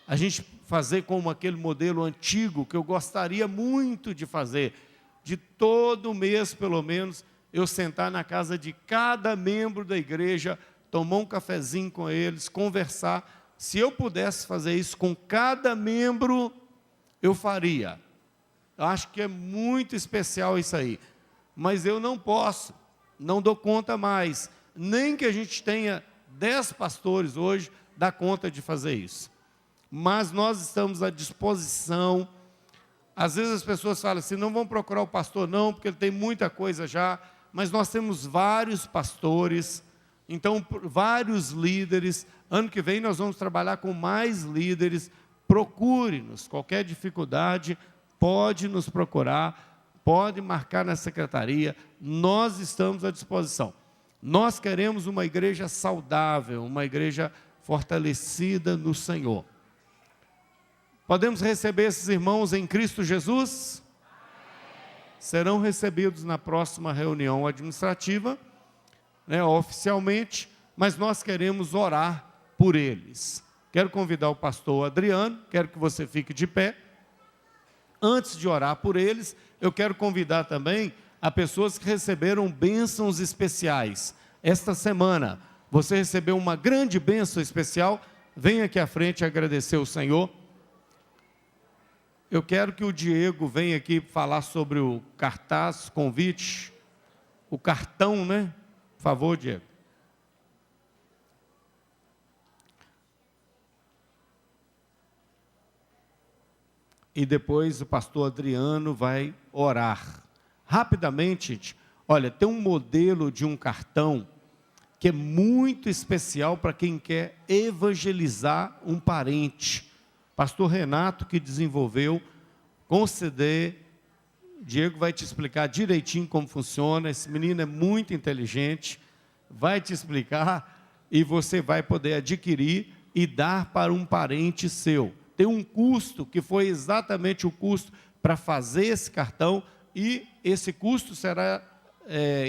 a gente fazer como aquele modelo antigo, que eu gostaria muito de fazer, de todo mês, pelo menos, eu sentar na casa de cada membro da igreja, tomar um cafezinho com eles, conversar. Se eu pudesse fazer isso com cada membro, eu faria. Eu acho que é muito especial isso aí. Mas eu não posso, não dou conta mais. Nem que a gente tenha 10 pastores hoje, dá conta de fazer isso. Mas nós estamos à disposição. Às vezes as pessoas falam assim, não vão procurar o pastor não, porque ele tem muita coisa já. Mas nós temos vários pastores, então vários líderes. Ano que vem nós vamos trabalhar com mais líderes. Procure-nos, qualquer dificuldade, pode nos procurar, pode marcar na secretaria, nós estamos à disposição. Nós queremos uma igreja saudável, uma igreja fortalecida no Senhor. Podemos receber esses irmãos em Cristo Jesus? Serão recebidos na próxima reunião administrativa, né, oficialmente, mas nós queremos orar por eles. Quero convidar o pastor Adriano, quero que você fique de pé. Antes de orar por eles, eu quero convidar também a pessoas que receberam bênçãos especiais. Esta semana, você recebeu uma grande bênção especial, venha aqui à frente agradecer o Senhor. Eu quero que o Diego venha aqui falar sobre o cartaz, convite, o cartão, né? Por favor, Diego. E depois o pastor Adriano vai orar. Rapidamente, gente, olha, tem um modelo de um cartão que é muito especial para quem quer evangelizar um parente. Pastor Renato que desenvolveu com o CD, Diego vai te explicar direitinho como funciona, esse menino é muito inteligente, vai te explicar e você vai poder adquirir e dar para um parente seu. Tem um custo que foi exatamente o custo para fazer esse cartão e esse custo será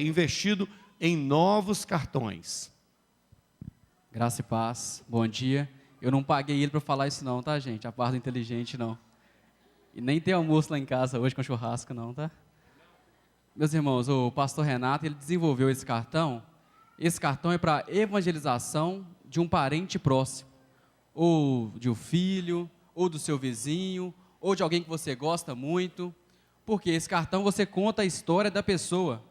investido em novos cartões. Graça e paz, bom dia. Eu não paguei ele para falar isso não, tá, gente? A parte inteligente não. E nem tem almoço lá em casa hoje com churrasco não, tá? Meus irmãos, o pastor Renato, ele desenvolveu esse cartão. Esse cartão é para evangelização de um parente próximo. Ou de um filho, ou do seu vizinho, ou de alguém que você gosta muito, porque esse cartão você conta a história da pessoa.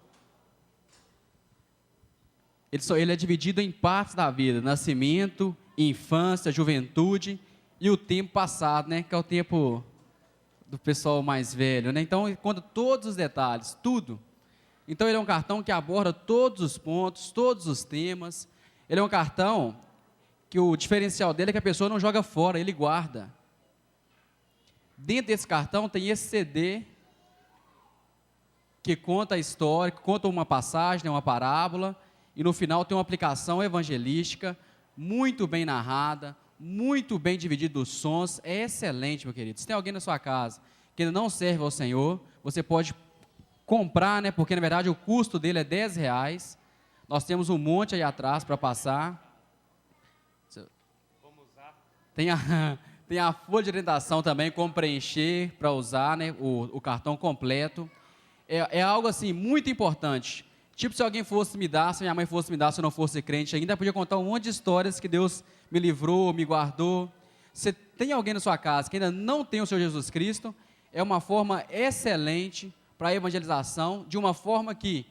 Ele é dividido em partes da vida, nascimento, infância, juventude e o tempo passado, né, que é o tempo do pessoal mais velho, né? Então ele conta todos os detalhes, tudo. Então ele é um cartão que aborda todos os pontos, todos os temas. Ele é um cartão que o diferencial dele é que a pessoa não joga fora, ele guarda. Dentro desse cartão tem esse CD que conta a história, que conta uma passagem, uma parábola, e no final tem uma aplicação evangelística, muito bem narrada, muito bem dividido os sons, é excelente, meu querido. Se tem alguém na sua casa que ainda não serve ao Senhor, você pode comprar, né, porque na verdade o custo dele é R$10, nós temos um monte aí atrás para passar. Tem a folha de orientação também, como preencher para usar, né, o cartão completo. É algo assim muito importante. Tipo, se alguém fosse me dar, se minha mãe fosse me dar, se eu não fosse crente ainda, podia contar um monte de histórias que Deus me livrou, me guardou. Se tem alguém na sua casa que ainda não tem o Senhor Jesus Cristo, é uma forma excelente para a evangelização, de uma forma que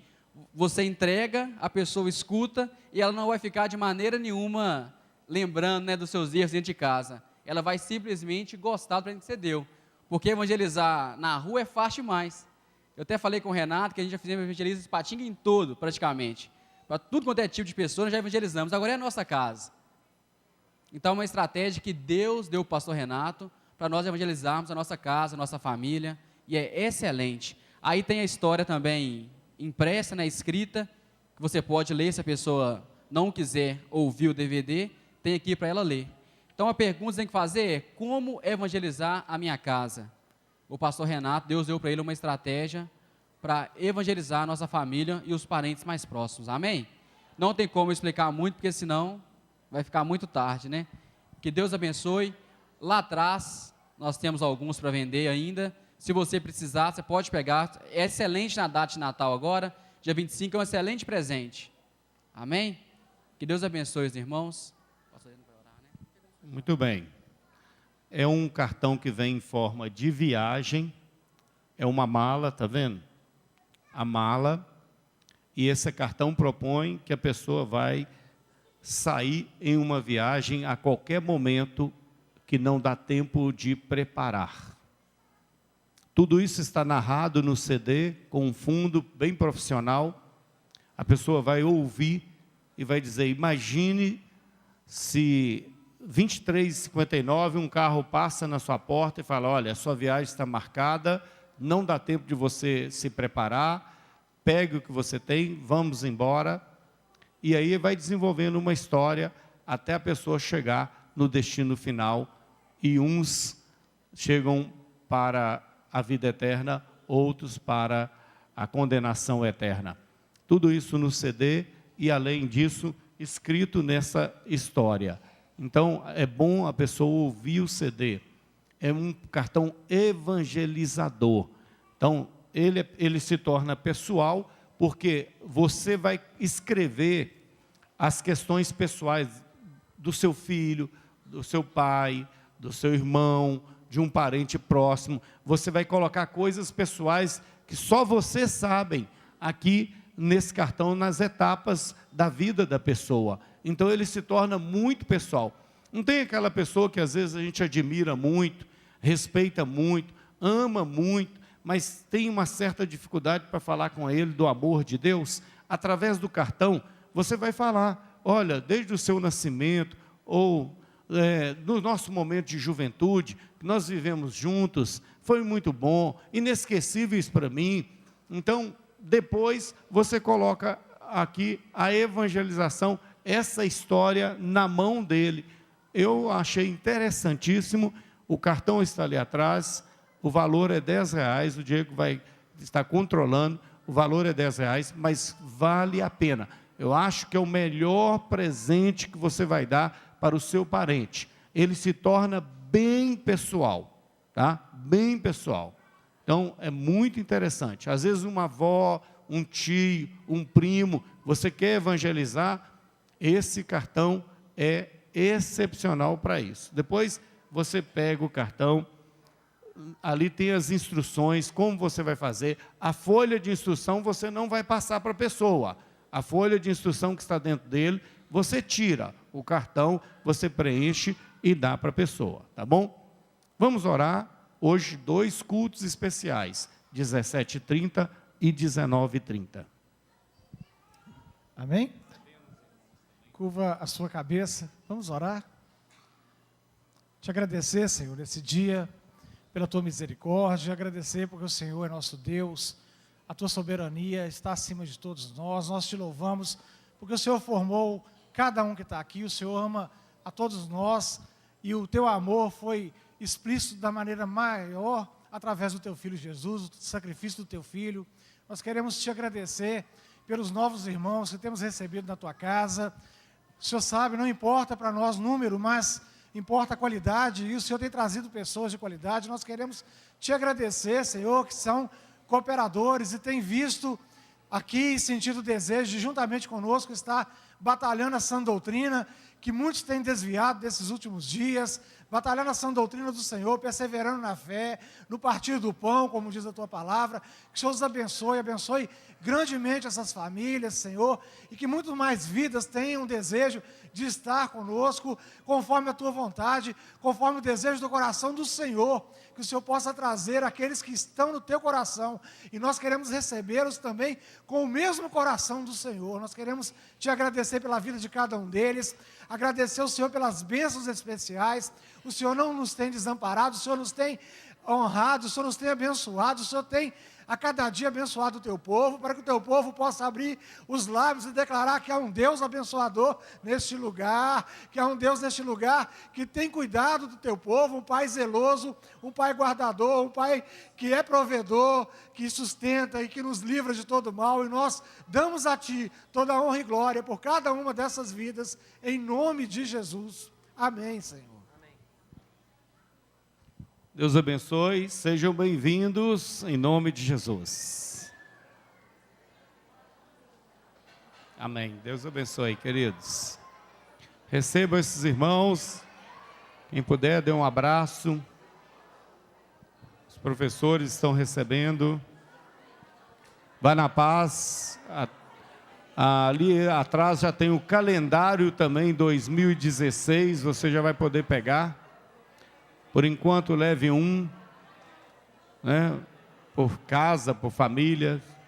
você entrega, a pessoa escuta e ela não vai ficar de maneira nenhuma lembrando, né, dos seus erros dentro de casa. Ela vai simplesmente gostar do presente que você deu. Porque evangelizar na rua é fácil demais. Eu até falei com o Renato que a gente já fizemos evangelismo Patinga em todo, praticamente. Para tudo quanto é tipo de pessoa, nós já evangelizamos. Agora é a nossa casa. Então é uma estratégia que Deus deu para o pastor Renato, para nós evangelizarmos a nossa casa, a nossa família, e é excelente. Aí tem a história também impressa, né, escrita, que você pode ler se a pessoa não quiser ouvir o DVD, tem aqui para ela ler. Então a pergunta que você tem que fazer é: como evangelizar a minha casa? O pastor Renato, Deus deu para ele uma estratégia para evangelizar a nossa família e os parentes mais próximos, amém? Não tem como explicar muito, porque senão vai ficar muito tarde, né? Que Deus abençoe. Lá atrás, nós temos alguns para vender ainda. Se você precisar, você pode pegar. É excelente na data de Natal agora, dia 25, é um excelente presente. Amém? Que Deus abençoe os irmãos. Muito bem. É um cartão que vem em forma de viagem. É uma mala, tá vendo? A mala. E esse cartão propõe que a pessoa vai sair em uma viagem a qualquer momento que não dá tempo de preparar. Tudo isso está narrado no CD, com um fundo bem profissional. A pessoa vai ouvir e vai dizer: imagine se 23h59 um carro passa na sua porta e fala: olha, a sua viagem está marcada, não dá tempo de você se preparar, pegue o que você tem, vamos embora. E aí vai desenvolvendo uma história até a pessoa chegar no destino final, e uns chegam para a vida eterna, outros para a condenação eterna. Tudo isso no CD e, além disso, escrito nessa história. Então, é bom a pessoa ouvir o CD. É um cartão evangelizador. Então, ele se torna pessoal, porque você vai escrever as questões pessoais do seu filho, do seu pai, do seu irmão, de um parente próximo. Você vai colocar coisas pessoais que só você sabem aqui nesse cartão, nas etapas da vida da pessoa. Então ele se torna muito pessoal. Não tem aquela pessoa que às vezes a gente admira muito, respeita muito, ama muito, mas tem uma certa dificuldade para falar com ele do amor de Deus. Através do cartão, você vai falar, olha, desde o seu nascimento, ou no nosso momento de juventude, que nós vivemos juntos, foi muito bom, inesquecíveis para mim. Então, depois você coloca aqui a evangelização, essa história na mão dele. Eu achei interessantíssimo, o cartão está ali atrás, o valor é R$10, o Diego vai estar controlando, o valor é R$10, mas vale a pena. Eu acho que é o melhor presente que você vai dar para o seu parente. Ele se torna bem pessoal, tá? Bem pessoal. Então, é muito interessante. Às vezes, uma avó, um tio, um primo, você quer evangelizar, esse cartão é excepcional para isso. Depois, você pega o cartão, ali tem as instruções, como você vai fazer. A folha de instrução você não vai passar para a pessoa. A folha de instrução que está dentro dele, você tira o cartão, você preenche e dá para a pessoa, tá bom? Vamos orar. Hoje, 2 cultos especiais, 17h30 e 19h30. Amém? Curva a sua cabeça, vamos orar. Te agradecer, Senhor, nesse dia, pela tua misericórdia, agradecer porque o Senhor é nosso Deus, a tua soberania está acima de todos nós te louvamos, porque o Senhor formou cada um que está aqui, o Senhor ama a todos nós, e o teu amor foi explícito da maneira maior, através do teu Filho Jesus, o sacrifício do teu Filho. Nós queremos te agradecer pelos novos irmãos que temos recebido na tua casa. O Senhor sabe, não importa para nós o número, mas importa a qualidade, e o Senhor tem trazido pessoas de qualidade. Nós queremos te agradecer, Senhor, que são cooperadores e têm visto aqui e sentido o desejo de, juntamente conosco, estar batalhando a sã doutrina, que muitos têm desviado desses últimos dias, batalhando a sã doutrina do Senhor, perseverando na fé, no partir do pão, como diz a tua palavra. Que o Senhor os abençoe grandemente essas famílias, Senhor, e que muito mais vidas tenham desejo de estar conosco, conforme a tua vontade, conforme o desejo do coração do Senhor, que o Senhor possa trazer aqueles que estão no teu coração, e nós queremos recebê-los também com o mesmo coração do Senhor. Nós queremos te agradecer pela vida de cada um deles, agradecer ao Senhor pelas bênçãos especiais. O Senhor não nos tem desamparado, o Senhor nos tem honrado, o Senhor nos tem abençoado, o Senhor tem a cada dia abençoado o teu povo, para que o teu povo possa abrir os lábios e declarar que há um Deus abençoador neste lugar, que há um Deus neste lugar que tem cuidado do teu povo, um Pai zeloso, um Pai guardador, um Pai que é provedor, que sustenta e que nos livra de todo mal, e nós damos a Ti toda a honra e glória por cada uma dessas vidas, em nome de Jesus. Amém, Senhor. Deus abençoe, sejam bem-vindos em nome de Jesus. Amém. Deus abençoe, queridos. Recebam esses irmãos, quem puder, dê um abraço. Os professores estão recebendo. Vá na paz. Ali atrás já tem o calendário também 2016, você já vai poder pegar. Por enquanto, leve um, né, por casa, por família.